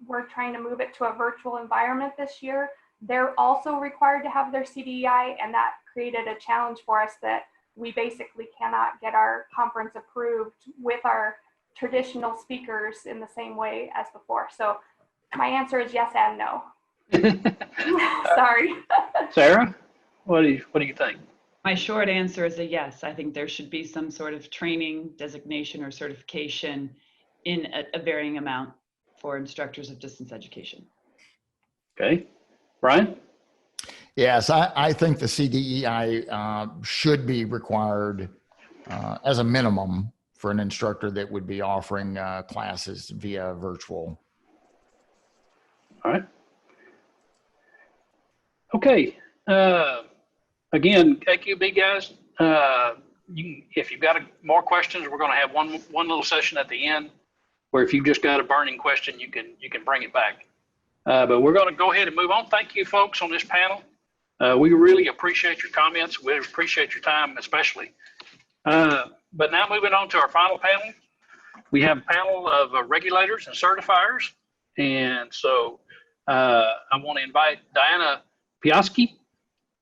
we're trying to move it to a virtual environment this year, they're also required to have their CDEI, and that created a challenge for us that we basically cannot get our conference approved with our traditional speakers in the same way as before. So my answer is yes and no. Sorry. Sarah, what do you think? My short answer is a yes. I think there should be some sort of training, designation, or certification in a varying amount for instructors of distance education. Okay. Brian? Yes, I think the CDEI should be required as a minimum for an instructor that would be offering classes via virtual. All right. Okay. Again, AQB guys, if you've got more questions, we're going to have one little session at the end where if you've just got a burning question, you can bring it back. But we're going to go ahead and move on. Thank you, folks, on this panel. We really appreciate your comments. We appreciate your time, especially. But now moving on to our final panel, we have a panel of regulators and certifiers. And so I want to invite Diana Piaski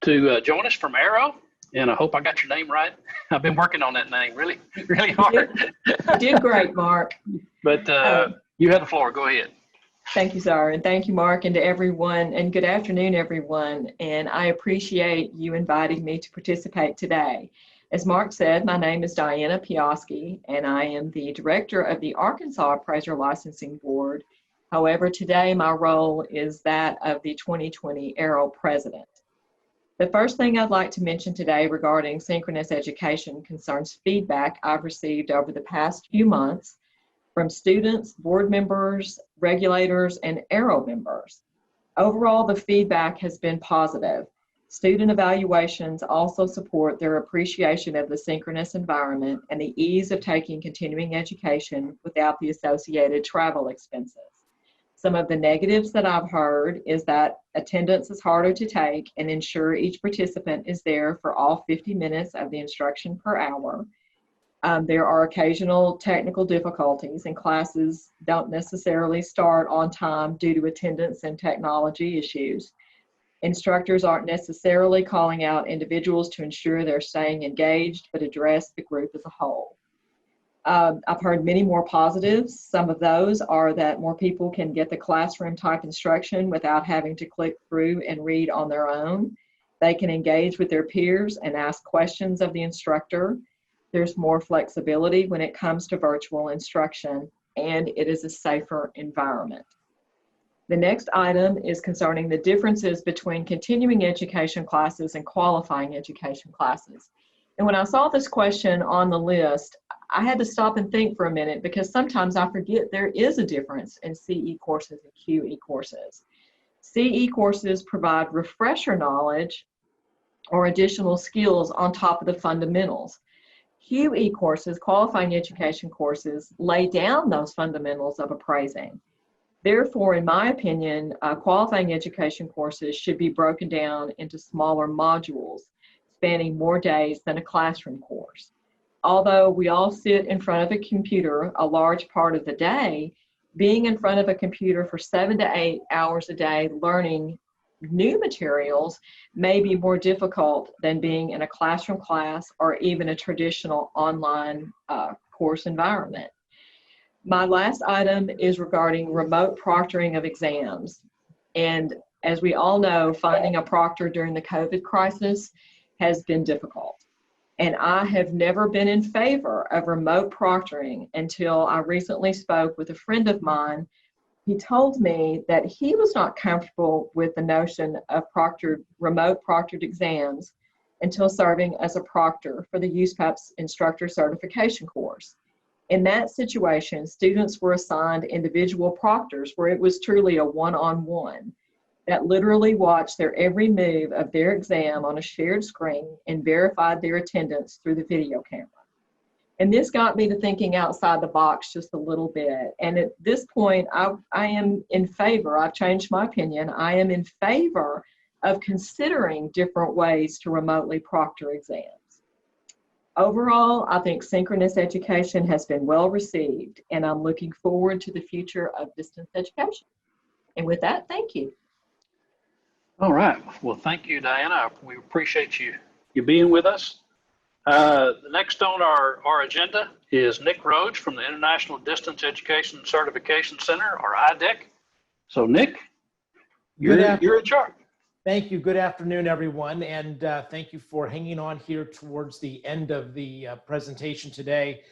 to join us from AAO. And I hope I got your name right. I've been working on that name really, really hard. You did great, Mark. But you have the floor. Go ahead. Thank you, sir. And thank you, Mark, and to everyone. And good afternoon, everyone. And I appreciate you inviting me to participate today. As Mark said, my name is Diana Piaski, and I am the director of the Arkansas Appraiser Licensing Board. However, today my role is that of the 2020 AAO president. The first thing I'd like to mention today regarding synchronous education concerns feedback I've received over the past few months from students, board members, regulators, and AAO members. Overall, the feedback has been positive. Student evaluations also support their appreciation of the synchronous environment and the ease of taking continuing education without the associated travel expenses. Some of the negatives that I've heard is that attendance is harder to take and ensure each participant is there for all 50 minutes of the instruction per hour. There are occasional technical difficulties and classes don't necessarily start on time due to attendance and technology issues. Instructors aren't necessarily calling out individuals to ensure they're staying engaged, but address the group as a whole. I've heard many more positives. Some of those are that more people can get the classroom type instruction without having to click through and read on their own. They can engage with their peers and ask questions of the instructor. There's more flexibility when it comes to virtual instruction, and it is a safer environment. The next item is concerning the differences between continuing education classes and qualifying education classes. And when I saw this question on the list, I had to stop and think for a minute because sometimes I forget there is a difference in CE courses and QE courses. CE courses provide refresher knowledge or additional skills on top of the fundamentals. QE courses, qualifying education courses, lay down those fundamentals of appraising. Therefore, in my opinion, qualifying education courses should be broken down into smaller modules, spanning more days than a classroom course. Although we all sit in front of a computer a large part of the day, being in front of a computer for 7 to 8 hours a day learning new materials may be more difficult than being in a classroom class or even a traditional online course environment. My last item is regarding remote proctoring of exams. And as we all know, finding a proctor during the COVID crisis has been difficult. And I have never been in favor of remote proctoring until I recently spoke with a friend of mine. He told me that he was not comfortable with the notion of remote proctored exams until serving as a proctor for the USPAP's instructor certification course. In that situation, students were assigned individual proctors where it was truly a one-on-one that literally watched their every move of their exam on a shared screen and verified their attendance through the video camera. And this got me to thinking outside the box just a little bit. And at this point, I am in favor, I've changed my opinion, I am in favor of considering different ways to remotely proctor exams. Overall, I think synchronous education has been well received, and I'm looking forward to the future of distance education. And with that, thank you. All right. Well, thank you, Diana. We appreciate you being with us. The next on our agenda is Nick Rhodes from the International Distance Education Certification Center, or IDEC. So, Nick, you're in charge. Thank you. Good afternoon, everyone. And thank you for hanging on here towards the end of the presentation today.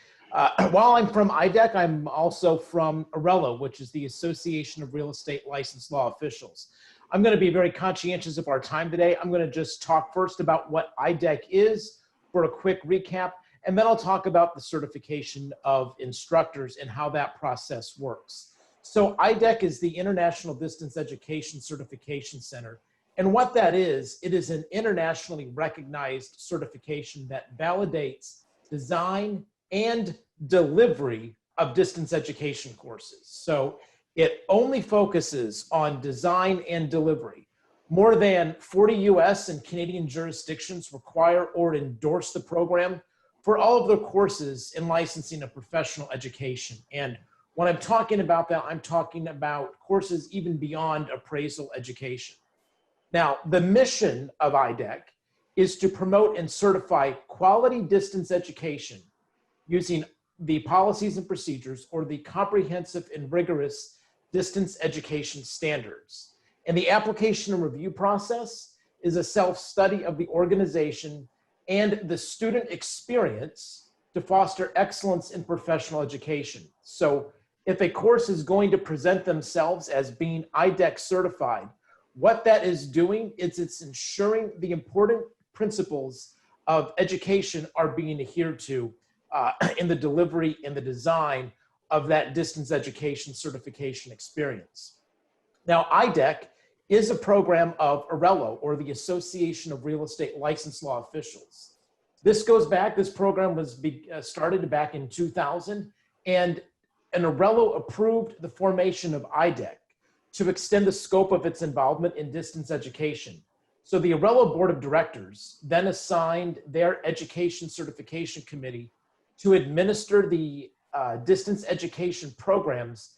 While I'm from IDEC, I'm also from ARELA, which is the Association of Real Estate Licensed Law Officials. I'm going to be very conscientious of our time today. I'm going to just talk first about what IDEC is for a quick recap, and then I'll talk about the certification of instructors and how that process works. So IDEC is the International Distance Education Certification Center. And what that is, it is an internationally recognized certification that validates design and delivery of distance education courses. So it only focuses on design and delivery. More than 40 US and Canadian jurisdictions require or endorse the program for all of their courses in licensing of professional education. And when I'm talking about that, I'm talking about courses even beyond appraisal education. Now, the mission of IDEC is to promote and certify quality distance education using the policies and procedures or the comprehensive and rigorous distance education standards. And the application and review process is a self-study of the organization and the student experience to foster excellence in professional education. So if a course is going to present themselves as being IDEC certified, what that is doing is it's ensuring the important principles of education are being adhered to in the delivery and the design of that distance education certification experience. Now, IDEC is a program of ARELO, or the Association of Real Estate License Law Officials. This goes back, this program was started back in 2000, and ARELO approved the formation of IDEC to extend the scope of its involvement in distance education. So the ARELO Board of Directors then assigned their Education Certification Committee to administer the distance education programs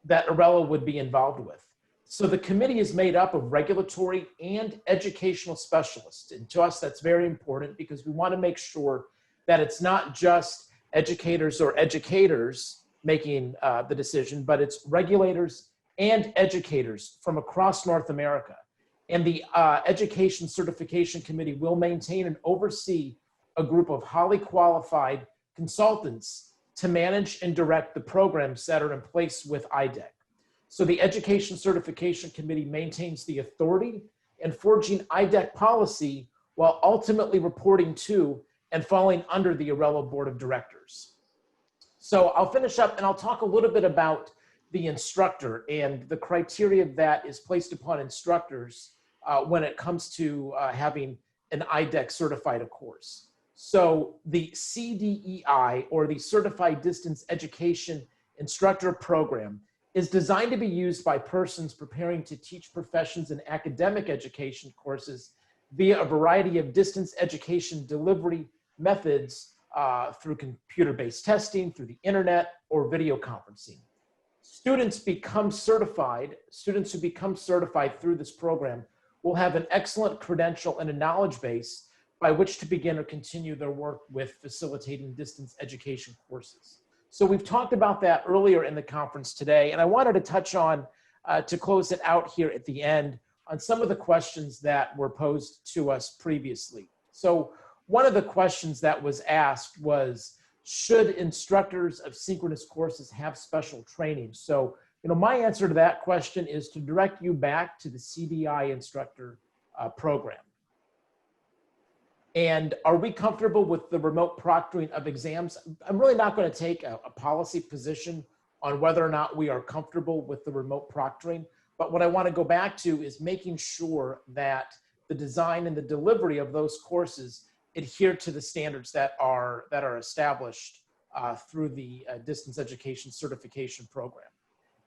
that ARELO would be involved with. So the committee is made up of regulatory and educational specialists. And to us, that's very important because we want to make sure that it's not just educators or educators making the decision, but it's regulators and educators from across North America. And the Education Certification Committee will maintain and oversee a group of highly qualified consultants to manage and direct the programs that are in place with IDEC. So the Education Certification Committee maintains the authority in forging IDEC policy while ultimately reporting to and falling under the ARELO Board of Directors. So I'll finish up and I'll talk a little bit about the instructor and the criteria that is placed upon instructors when it comes to having an IDEC certified course. So the CDEI, or the Certified Distance Education Instructor Program, is designed to be used by persons preparing to teach professions and academic education courses via a variety of distance education delivery methods through computer-based testing, through the internet, or video conferencing. Students who become certified through this program will have an excellent credential and a knowledge base by which to begin or continue their work with facilitating distance education courses. So we've talked about that earlier in the conference today, and I wanted to touch on, to close it out here at the end, on some of the questions that were posed to us previously. So one of the questions that was asked was, should instructors of synchronous courses have special training? So, my answer to that question is to direct you back to the CDI instructor program. And are we comfortable with the remote proctoring of exams? I'm really not going to take a policy position on whether or not we are comfortable with the remote proctoring. But what I want to go back to is making sure that the design and the delivery of those courses adhere to the standards that are established through the distance education certification program.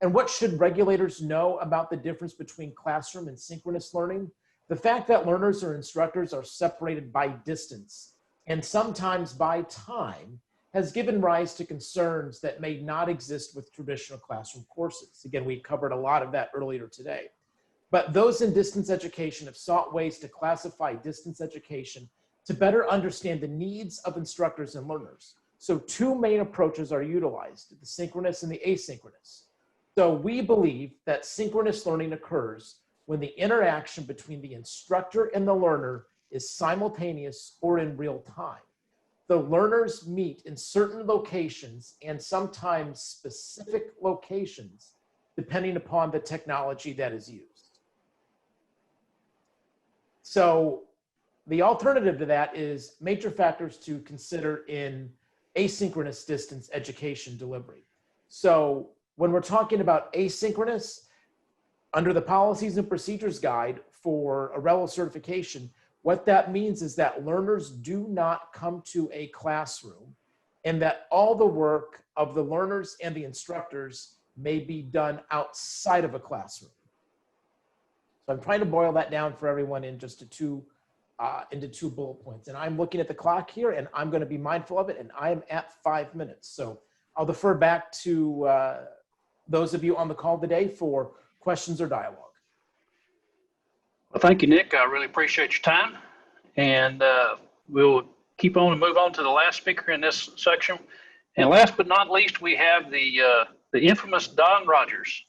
And what should regulators know about the difference between classroom and synchronous learning? The fact that learners or instructors are separated by distance and sometimes by time has given rise to concerns that may not exist with traditional classroom courses. Again, we covered a lot of that earlier today. But those in distance education have sought ways to classify distance education to better understand the needs of instructors and learners. So two main approaches are utilized, the synchronous and the asynchronous. So we believe that synchronous learning occurs when the interaction between the instructor and the learner is simultaneous or in real time. The learners meet in certain locations and sometimes specific locations, depending upon the technology that is used. So the alternative to that is major factors to consider in asynchronous distance education delivery. So when we're talking about asynchronous, under the policies and procedures guide for a RELA certification, what that means is that learners do not come to a classroom and that all the work of the learners and the instructors may be done outside of a classroom. So I'm trying to boil that down for everyone into two bullet points. And I'm looking at the clock here and I'm going to be mindful of it, and I'm at 5 minutes. So I'll defer back to those of you on the call today for questions or dialogue. Well, thank you, Nick. I really appreciate your time. And we'll keep on and move on to the last speaker in this section. And last but not least, we have the infamous Don Rogers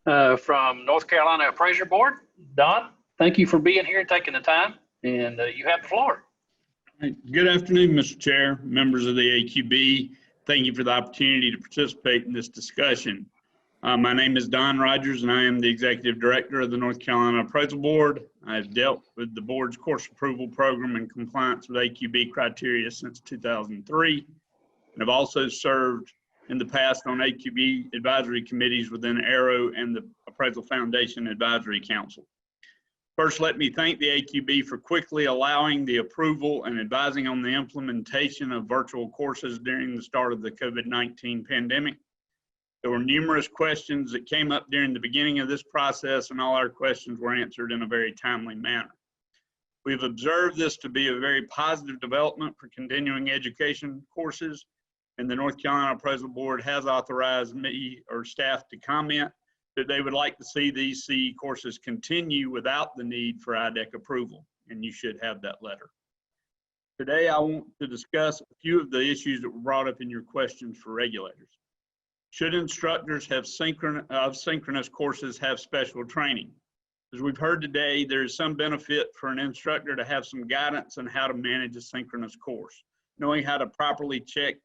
from North Carolina Appraiser Board. Don, thank you for being here and taking the time. And you have the floor. Good afternoon, Mr. Chair, members of the AQB. Thank you for the opportunity to participate in this discussion. My name is Don Rogers, and I am the Executive Director of the North Carolina Appraisal Board. I've dealt with the board's course approval program in compliance with AQB criteria since 2003, and I've also served in the past on AQB advisory committees within AAAO and the Appraisal Foundation Advisory Council. First, let me thank the AQB for quickly allowing the approval and advising on the implementation of virtual courses during the start of the COVID-19 pandemic. There were numerous questions that came up during the beginning of this process, and all our questions were answered in a very timely manner. We've observed this to be a very positive development for continuing education courses, and the North Carolina Appraisal Board has authorized me or staff to comment that they would like to see these CE courses continue without the need for IDEC approval, and you should have that letter. Today, I want to discuss a few of the issues that were brought up in your questions for regulators. Should instructors have synchronous courses have special training? As we've heard today, there is some benefit for an instructor to have some guidance on how to manage a synchronous course, knowing how to properly check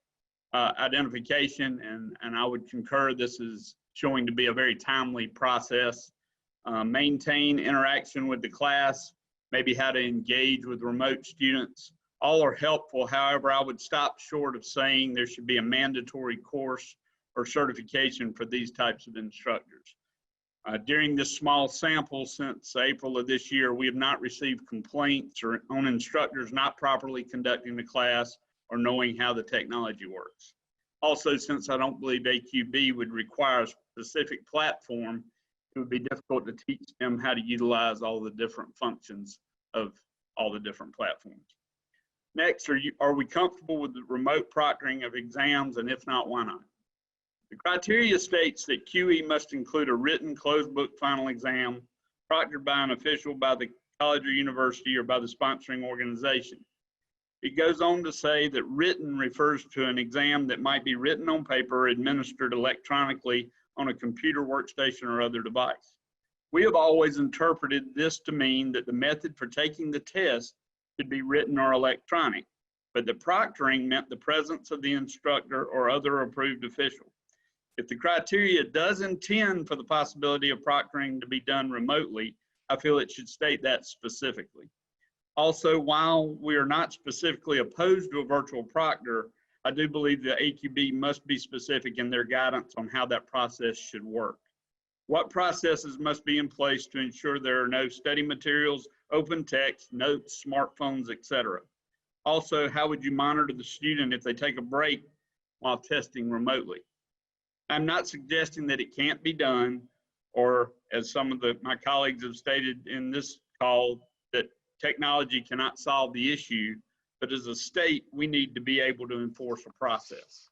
identification, and I would concur this is showing to be a very timely process. Maintain interaction with the class, maybe how to engage with remote students. All are helpful. However, I would stop short of saying there should be a mandatory course or certification for these types of instructors. During this small sample since April of this year, we have not received complaints on instructors not properly conducting the class or knowing how the technology works. Also, since I don't believe AQB would require a specific platform, it would be difficult to teach them how to utilize all the different functions of all the different platforms. Next, are we comfortable with the remote proctoring of exams, and if not, why not? The criteria states that QE must include a written closed book final exam proctored by an official by the college or university or by the sponsoring organization. It goes on to say that written refers to an exam that might be written on paper or administered electronically on a computer workstation or other device. We have always interpreted this to mean that the method for taking the test should be written or electronic, but the proctoring meant the presence of the instructor or other approved official. If the criteria does intend for the possibility of proctoring to be done remotely, I feel it should state that specifically. Also, while we are not specifically opposed to a virtual proctor, I do believe the AQB must be specific in their guidance on how that process should work. What processes must be in place to ensure there are no study materials, open text, notes, smartphones, etc. Also, how would you monitor the student if they take a break while testing remotely? I'm not suggesting that it can't be done, or as some of my colleagues have stated in this call, that technology cannot solve the issue, but as a state, we need to be able to enforce a process.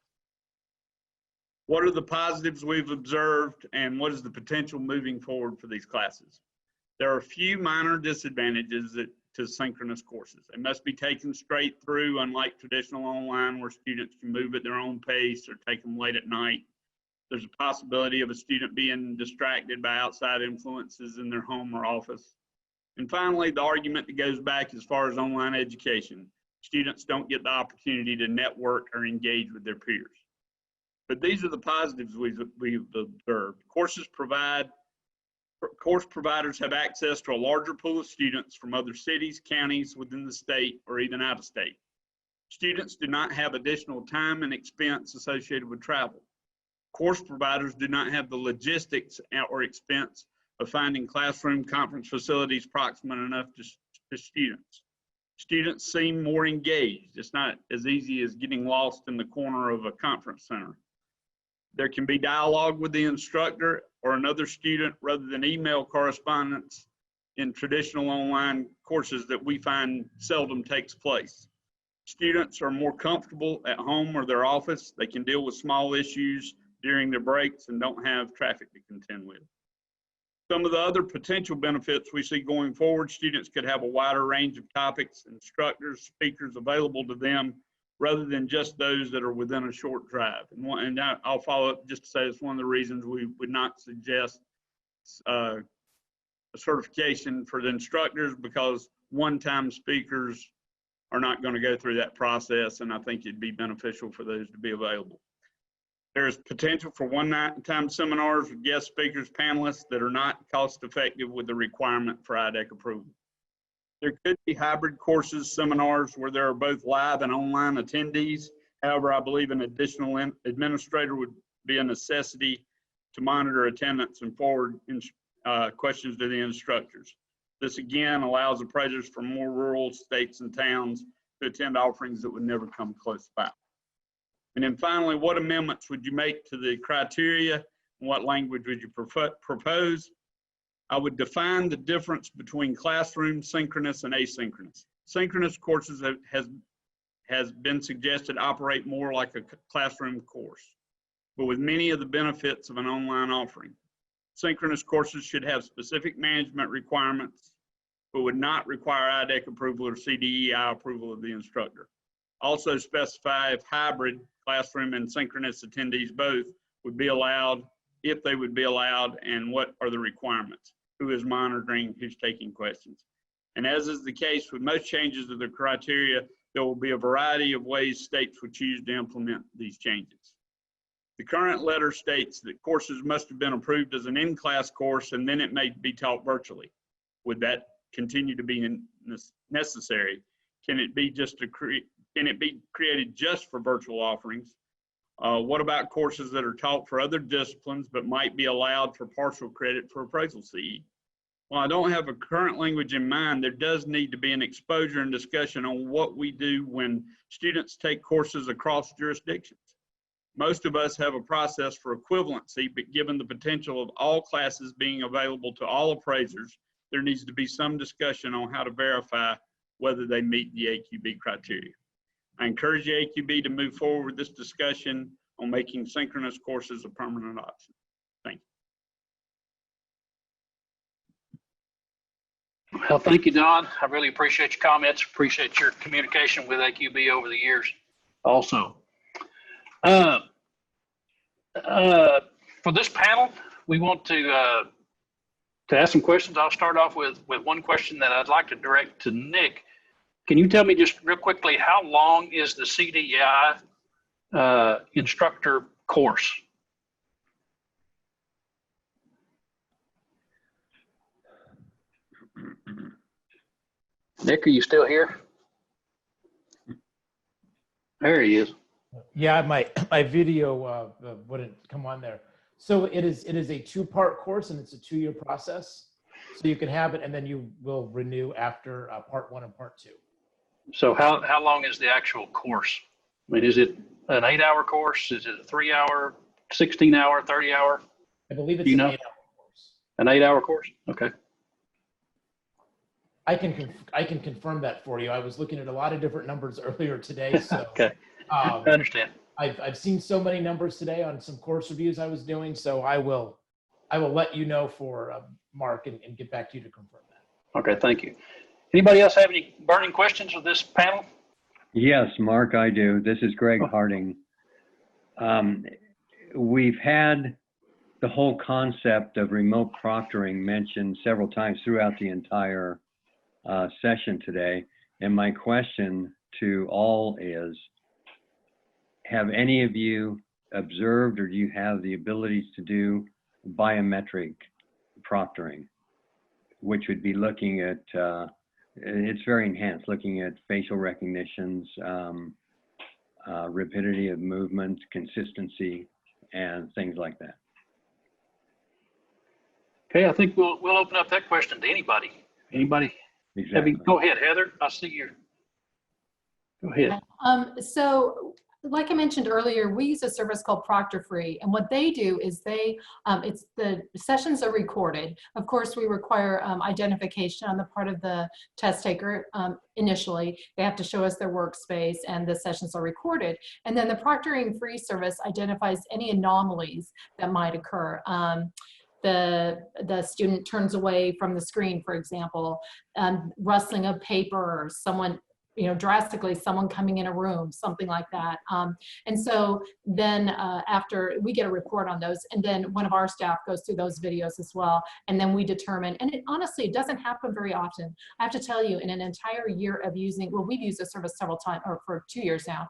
What are the positives we've observed, and what is the potential moving forward for these classes? There are a few minor disadvantages to synchronous courses. They must be taken straight through, unlike traditional online where students can move at their own pace or take them late at night. There's a possibility of a student being distracted by outside influences in their home or office. And finally, the argument that goes back as far as online education. Students don't get the opportunity to network or engage with their peers. But these are the positives we've observed. Courses provide course providers have access to a larger pool of students from other cities, counties within the state, or even out of state. Students do not have additional time and expense associated with travel. Course providers do not have the logistics or expense of finding classroom conference facilities proximate enough to students. Students seem more engaged. It's not as easy as getting lost in the corner of a conference center. There can be dialogue with the instructor or another student rather than email correspondence in traditional online courses that we find seldom takes place. Students are more comfortable at home or their office. They can deal with small issues during their breaks and don't have traffic to contend with. Some of the other potential benefits we see going forward, students could have a wider range of topics, instructors, speakers available to them rather than just those that are within a short drive. And I'll follow up just to say it's one of the reasons we would not suggest a certification for the instructors, because one-time speakers are not going to go through that process, and I think it'd be beneficial for those to be available. There's potential for one-time seminars with guest speakers, panelists that are not cost-effective with the requirement for IDEC approval. There could be hybrid courses, seminars where there are both live and online attendees. However, I believe an additional administrator would be a necessity to monitor attendance and forward questions to the instructors. This again allows appraisers from more rural states and towns to attend offerings that would never come close by. And then finally, what amendments would you make to the criteria and what language would you propose? I would define the difference between classroom, synchronous, and asynchronous. Synchronous courses has been suggested operate more like a classroom course, but with many of the benefits of an online offering. Synchronous courses should have specific management requirements, but would not require IDEC approval or CDEI approval of the instructor. Also specify if hybrid classroom and synchronous attendees both would be allowed, if they would be allowed, and what are the requirements. Who is monitoring, who's taking questions. And as is the case with most changes to the criteria, there will be a variety of ways states would choose to implement these changes. The current letter states that courses must have been approved as an in-class course and then it may be taught virtually. Would that continue to be necessary? Can it be created just for virtual offerings? What about courses that are taught for other disciplines but might be allowed for partial credit for appraisal CE? While I don't have a current language in mind, there does need to be an exposure and discussion on what we do when students take courses across jurisdictions. Most of us have a process for equivalency, but given the potential of all classes being available to all appraisers, there needs to be some discussion on how to verify whether they meet the AQB criteria. I encourage the AQB to move forward with this discussion on making synchronous courses a permanent option. Thank you. Well, thank you, Don. I really appreciate your comments. Appreciate your communication with AQB over the years also. For this panel, we want to ask some questions. I'll start off with one question that I'd like to direct to Nick. Can you tell me just real quickly, how long is the CDEI instructor course? Nick, are you still here? There he is. Yeah, my video wouldn't come on there. So it is a 2-part course and it's a 2-year process. So you can have it and then you will renew after part 1 and part 2. So how long is the actual course? I mean, is it an 8-hour course? Is it a 3-hour, 16-hour, 30-hour? I believe it's an 8-hour course. An 8-hour course? Okay. I can confirm that for you. I was looking at a lot of different numbers earlier today. So okay. I understand. I've seen so many numbers today on some course reviews I was doing. So I will let you know for Mark and get back to you to confirm that. Okay, thank you. Anybody else have any burning questions of this panel? Yes, Mark, I do. This is Greg Harding. We've had the whole concept of remote proctoring mentioned several times throughout the entire session today. And my question to all is, have any of you observed or do you have the abilities to do biometric proctoring, which would be looking at, it's very enhanced, looking at facial recognitions, rapidity of movement, consistency, and things like that. Okay, I think we'll open up that question to anybody. Anybody? Exactly. Go ahead, Heather. I see you. Go ahead. So like I mentioned earlier, we use a service called Proprietary, and what they do is the sessions are recorded. Of course, we require identification on the part of the test taker. Initially, they have to show us their workspace, and the sessions are recorded. And then the proctoring free service identifies any anomalies that might occur. The student turns away from the screen, for example, rustling of paper, or someone, drastically, someone coming in a room, something like that. And so then after we get a report on those, and then one of our staff goes through those videos as well, and then we determine, and honestly, it doesn't happen very often. I have to tell you, in an entire year of using, well, we've used the service several times, or for 2 years now,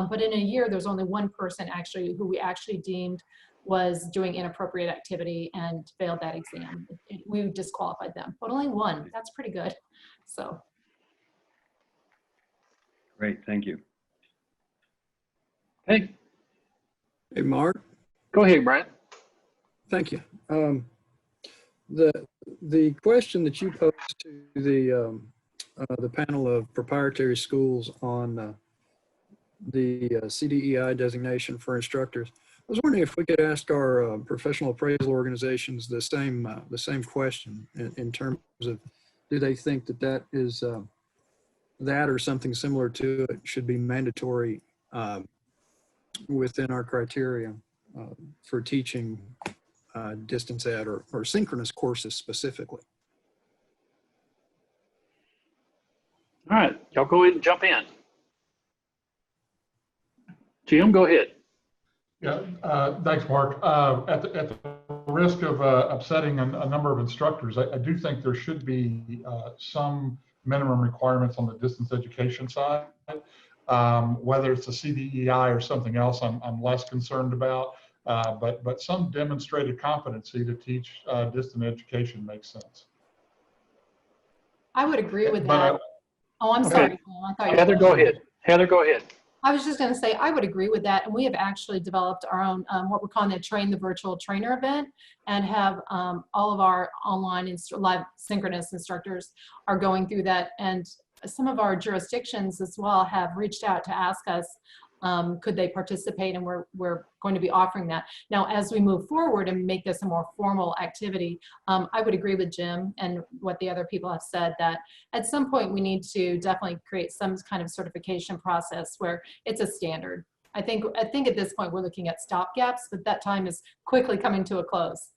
but in a year, there's only one person actually who we actually deemed was doing inappropriate activity and failed that exam. We disqualified them, but only one. That's pretty good. So. Great, thank you. Hey. Hey, Mark. Go ahead, Brian. Thank you. The question that you posed to the panel of proprietary schools on the CDEI designation for instructors, I was wondering if we could ask our professional appraisal organizations the same question in terms of, do they think that is that or something similar to it should be mandatory within our criteria for teaching distance ed or synchronous courses specifically? All right, y'all go ahead and jump in. Jim, go ahead. Yeah, thanks, Mark. At the risk of upsetting a number of instructors, I do think there should be some minimum requirements on the distance education side. Whether it's a CDEI or something else, I'm less concerned about. But some demonstrated competency to teach distant education makes sense. I would agree with that. Oh, I'm sorry. I thought you Heather, go ahead. Heather, go ahead. I was just going to say, I would agree with that. And we have actually developed our own, what we're calling the Train the Virtual Trainer event, and have all of our online live synchronous instructors are going through that. And some of our jurisdictions as well have reached out to ask us, could they participate, and we're going to be offering that. Now, as we move forward and make this a more formal activity, I would agree with Jim and what the other people have said, that at some point we need to definitely create some kind of certification process where it's a standard. I think at this point we're looking at stopgaps, but that time is quickly coming to a close.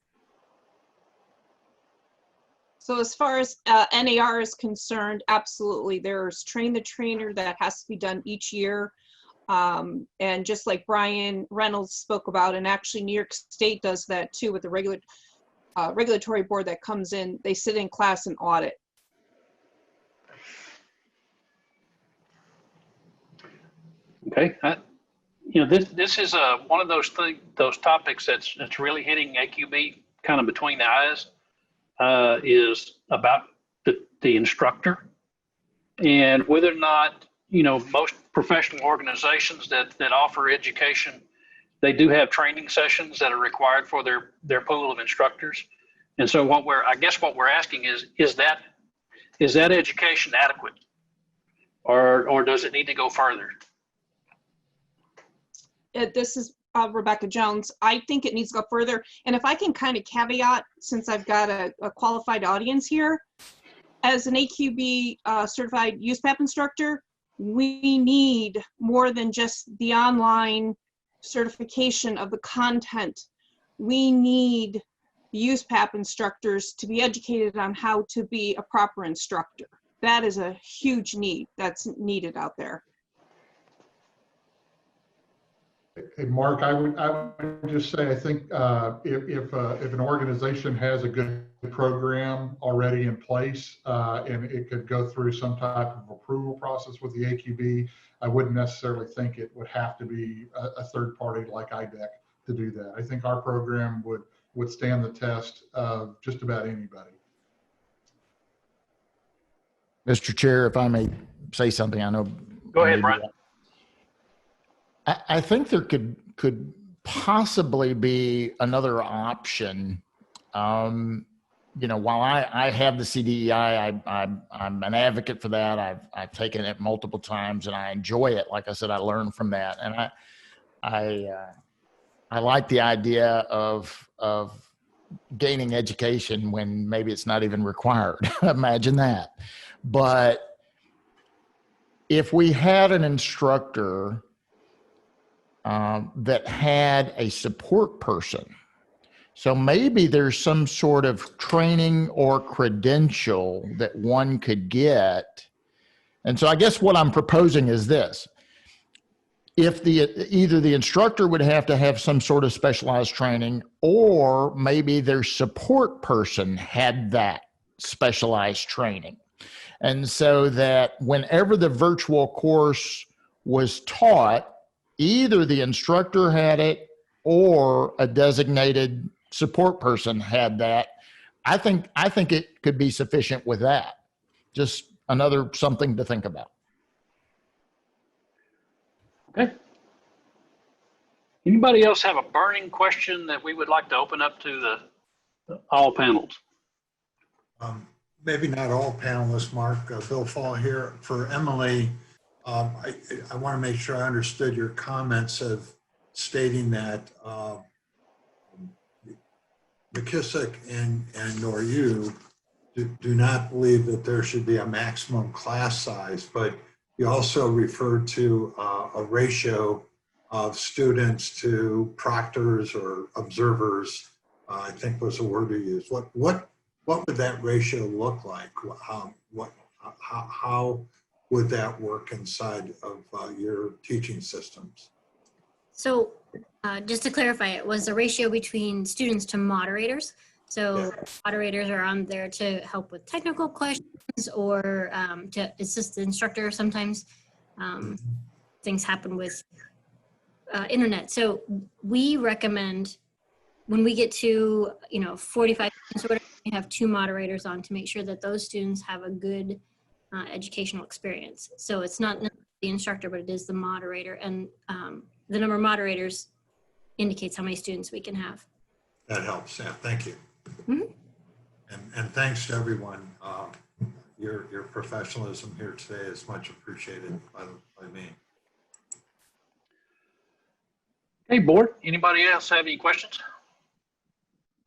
So as far as NAR is concerned, absolutely. There's Train the Trainer that has to be done each year. And just like Brian Reynolds spoke about, and actually New York State does that too with the regulatory board that comes in, they sit in class and audit. Okay, this is one of those topics that's really hitting AQB kind of between the eyes, is about the instructor, and whether or not, most professional organizations that offer education, they do have training sessions that are required for their pool of instructors. And so I guess what we're asking is that education adequate, or does it need to go further? This is Rebecca Jones. I think it needs to go further. And if I can kind of caveat, since I've got a qualified audience here, as an AQB certified USPAP instructor, we need more than just the online certification of the content. We need USPAP instructors to be educated on how to be a proper instructor. That is a huge need that's needed out there. Hey, Mark, I would just say, I think if an organization has a good program already in place and it could go through some type of approval process with the AQB, I wouldn't necessarily think it would have to be a third party like IDEC to do that. I think our program would withstand the test of just about anybody. Mr. Chair, if I may say something, I know. Go ahead, Brian. I think there could possibly be another option. While I have the CDEI, I'm an advocate for that. I've taken it multiple times and I enjoy it. Like I said, I learned from that, and I like the idea of gaining education when maybe it's not even required. Imagine that. But if we had an instructor that had a support person, so maybe there's some sort of training or credential that one could get. And so I guess what I'm proposing is this. If either the instructor would have to have some sort of specialized training, or maybe their support person had that specialized training. And so that whenever the virtual course was taught, either the instructor had it or a designated support person had that. I think it could be sufficient with that. Just another something to think about. Okay. Anybody else have a burning question that we would like to open up to all panels? Maybe not all panelists, Mark. Bill Fall here. For Emily, I want to make sure I understood your comments of stating that McKissick and nor you do not believe that there should be a maximum class size, but you also referred to a ratio of students to proctors or observers, I think was the word you used. What would that ratio look like? How would that work inside of your teaching systems? So just to clarify, it was a ratio between students to moderators. So moderators are on there to help with technical questions or to assist the instructor. Sometimes things happen with internet. So we recommend when we get to 45 students or whatever, we have 2 moderators on to make sure that those students have a good educational experience. So it's not the instructor, but it is the moderator, and the number of moderators indicates how many students we can have. That helps. Yeah, thank you. Mm-hmm. And thanks to everyone. Your professionalism here today is much appreciated by me. Hey, board. Anybody else have any questions?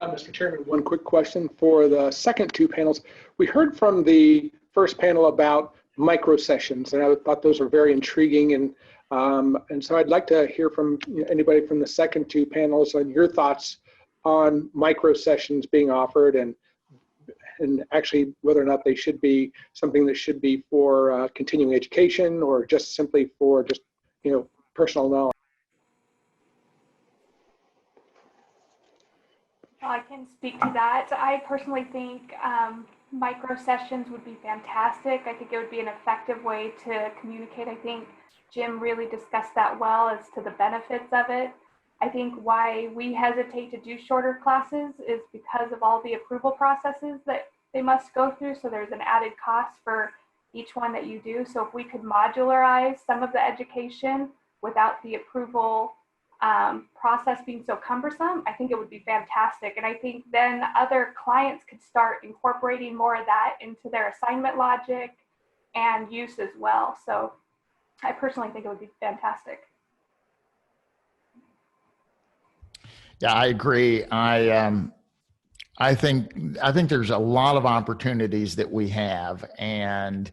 Mr. Chairman, one quick question for the second 2 panels. We heard from the first panel about micro sessions, and I thought those were very intriguing. And so I'd like to hear from anybody from the second 2 panels on your thoughts on micro sessions being offered, and actually whether or not they should be something that should be for continuing education or just simply for just personal knowledge. I can speak to that. I personally think micro sessions would be fantastic. I think it would be an effective way to communicate. I think Jim really discussed that well as to the benefits of it. I think why we hesitate to do shorter classes is because of all the approval processes that they must go through. So there's an added cost for each one that you do. So if we could modularize some of the education without the approval process being so cumbersome, I think it would be fantastic. And I think then other clients could start incorporating more of that into their assignment logic and use as well. So I personally think it would be fantastic. Yeah, I agree. I think there's a lot of opportunities that we have, and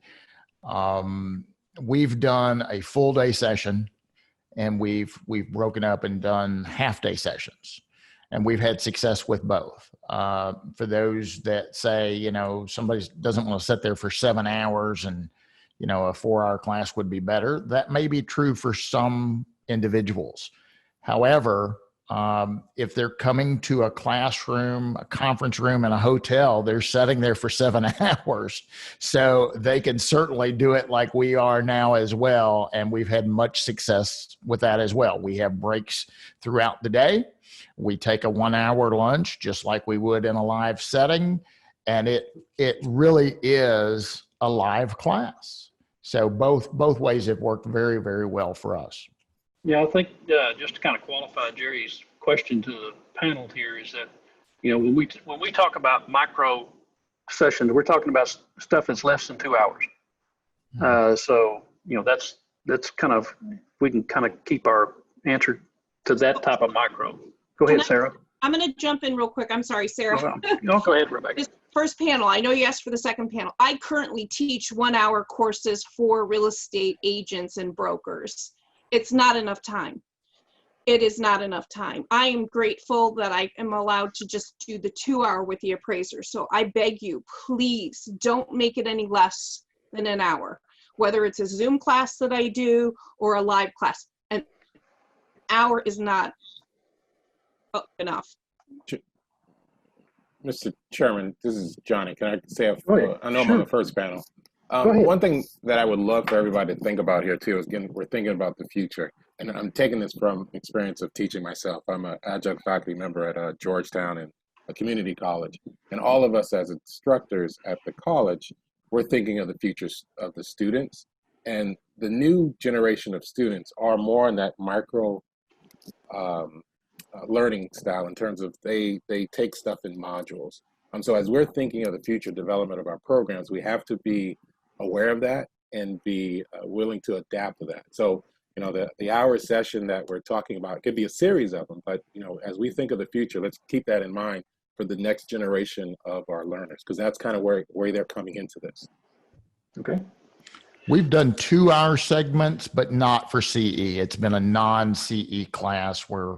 we've done a full day session, and we've broken up and done half day sessions, and we've had success with both. For those that say, somebody doesn't want to sit there for 7 hours and, a 4-hour class would be better. That may be true for some individuals. However, If they're coming to a classroom, a conference room in a hotel, they're sitting there for 7 hours. So they can certainly do it like we are now as well. And we've had much success with that as well. We have breaks throughout the day. We take a 1 hour lunch, just like we would in a live setting. And it really is a live class. So both ways have worked very, very well for us. Yeah, I think just to kind of qualify Jerry's question to the panel here is that, you know, when we talk about micro sessions, we're talking about stuff that's less than 2 hours. So, you know, that's kind of, we can kind of keep our answer to that type of micro. Go ahead, Sarah. I'm going to jump in real quick. I'm sorry, Sarah. No, go ahead, Rebecca. This first panel, I know you asked for the second panel. I currently teach 1 hour courses for real estate agents and brokers. It's not enough time. It is not enough time. I am grateful that I am allowed to just do the 2 hour with the appraiser. So I beg you, please don't make it any less than an hour, whether it's a Zoom class that I do or a live class. An hour is not enough. Mr. Chairman, this is Johnnie. Can I say, I know I'm Sure. on the first panel. Go ahead. One thing that I would love for everybody to think about here too is, again, we're thinking about the future. And I'm taking this from experience of teaching myself. I'm an adjunct faculty member at Georgetown and a community college. And all of us as instructors at the college, we're thinking of the future of the students. And the new generation of students are more in that micro learning style in terms of they take stuff in modules. So as we're thinking of the future development of our programs, we have to be aware of that and be willing to adapt to that. So, you know, the hour session that we're talking about, it could be a series of them, but, you know, as we think of the future, let's keep that in mind for the next generation of our learners, because that's kind of where they're coming into this. Okay. We've done 2 hour segments, but not for CE. It's been a non-CE class where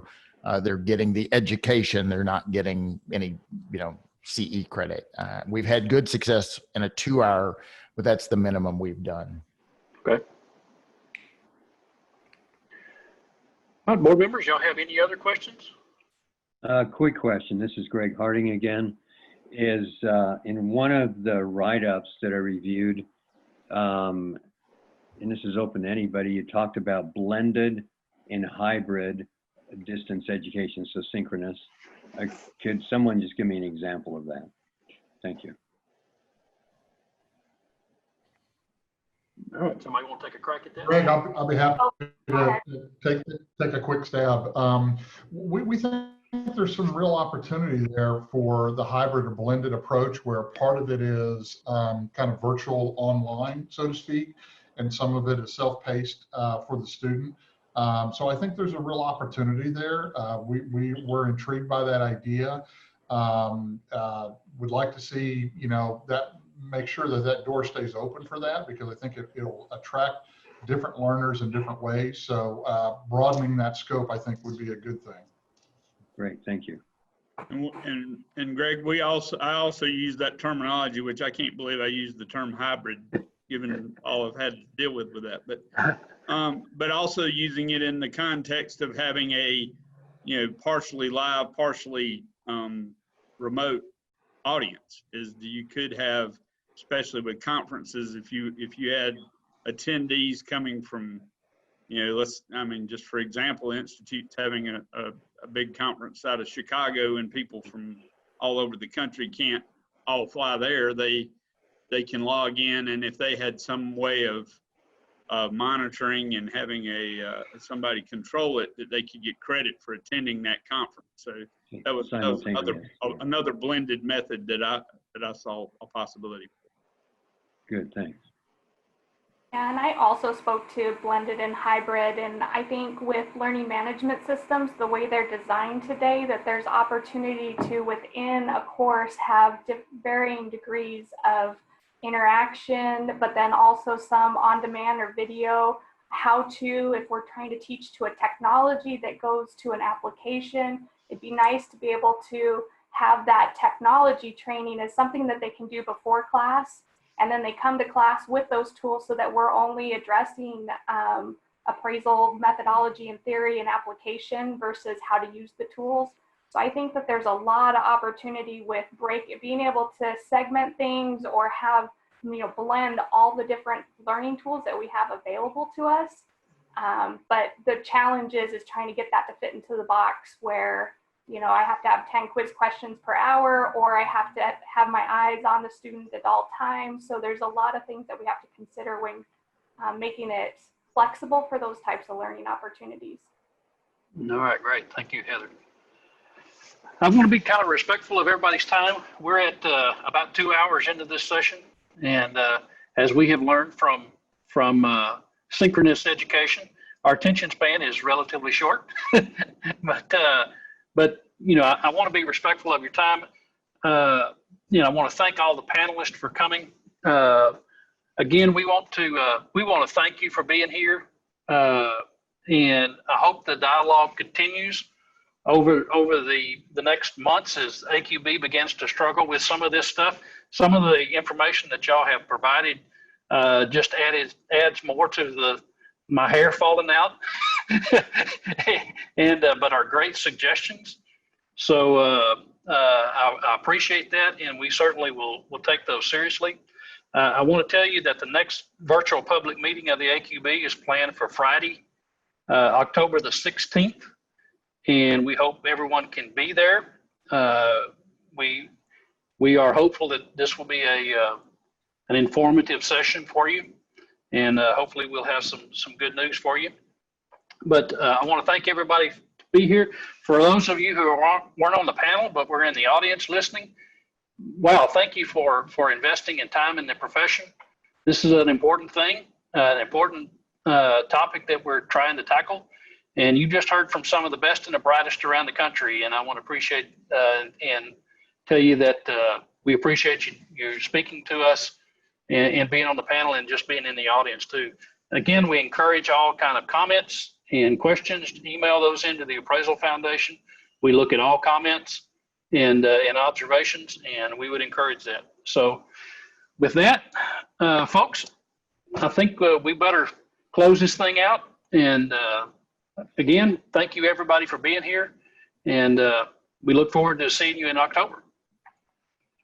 they're getting the education. They're not getting any, you know, CE credit. We've had good success in a 2 hour, but that's the minimum we've done. Okay. All right, board members, y'all have any other questions? Quick question. This is Greg Harding again. Is in one of the write-ups that I reviewed, and this is open to anybody, you talked about blended and hybrid distance education, so synchronous. Could someone just give me an example of that? Thank you. All right, somebody want to take a crack at that? Greg, I'll be happy to take a quick stab. We think there's some real opportunity there for the hybrid or blended approach, where part of it is kind of virtual online, so to speak, and some of it is self-paced for the student. So I think there's a real opportunity there. We were intrigued by that idea. Would like to see, you know, that make sure that that door stays open for that, because I think it'll attract different learners in different ways. So broadening that scope, I think, would be a good thing. Great, thank you. And Greg, I also use that terminology, which I can't believe I used the term hybrid, given all I've had to deal with that. But also using it in the context of having a, you know, partially live, partially remote audience. Is you could have, especially with conferences, if you had attendees coming from, you know, just for example, Institute's having a big conference out of Chicago, and people from all over the country can't all fly there. They can log in, and if they had some way of monitoring and having somebody control it, that they could get credit for attending that conference. So that was another blended method that I saw a possibility for. Good, thanks. And I also spoke to blended and hybrid, and I think with learning management systems, the way they're designed today, that there's opportunity to, within a course, have varying degrees of interaction, but then also some on-demand or video how-to. If we're trying to teach to a technology that goes to an application, it'd be nice to be able to have that technology training as something that they can do before class, and then they come to class with those tools, so that we're only addressing appraisal methodology and theory and application versus how to use the tools. So I think that there's a lot of opportunity with being able to segment things or have, blend all the different learning tools that we have available to us. But the challenge is trying to get that to fit into the box where, I have to have 10 quiz questions per hour, or I have to have my eyes on the student at all times. So there's a lot of things that we have to consider when making it flexible for those types of learning opportunities. All right, great. Thank you, Heather. I want to be kind of respectful of everybody's time. We're at about 2 hours into this session. And as we have learned from synchronous education, our attention span is relatively short. But I want to be respectful of your time. I want to thank all the panelists for coming. Again, we want to thank you for being here, and I hope the dialogue continues over the next months as AQB begins to struggle with some of this stuff. Some of the information that y'all have provided just adds more to my hair falling out, and but are great suggestions. So I appreciate that, and we certainly will take those seriously. I want to tell you that the next virtual public meeting of the AQB is planned for Friday, October the 16th, and we hope everyone can be there. We are hopeful that this will be an informative session for you, and hopefully we'll have some good news for you. But I want to thank everybody to be here. For those of you who weren't on the panel but were in the audience listening, wow, thank you for investing in time in the profession. This is an important thing, an important topic that we're trying to tackle. And you just heard from some of the best and the brightest around the country. And I want to appreciate and tell you that we appreciate you speaking to us and being on the panel and just being in the audience too. Again, we encourage all kind of comments and questions to email those into the Appraisal Foundation. We look at all comments and observations, and we would encourage that. So with that, folks, I think we better close this thing out. And again, thank you everybody for being here. And we look forward to seeing you in October.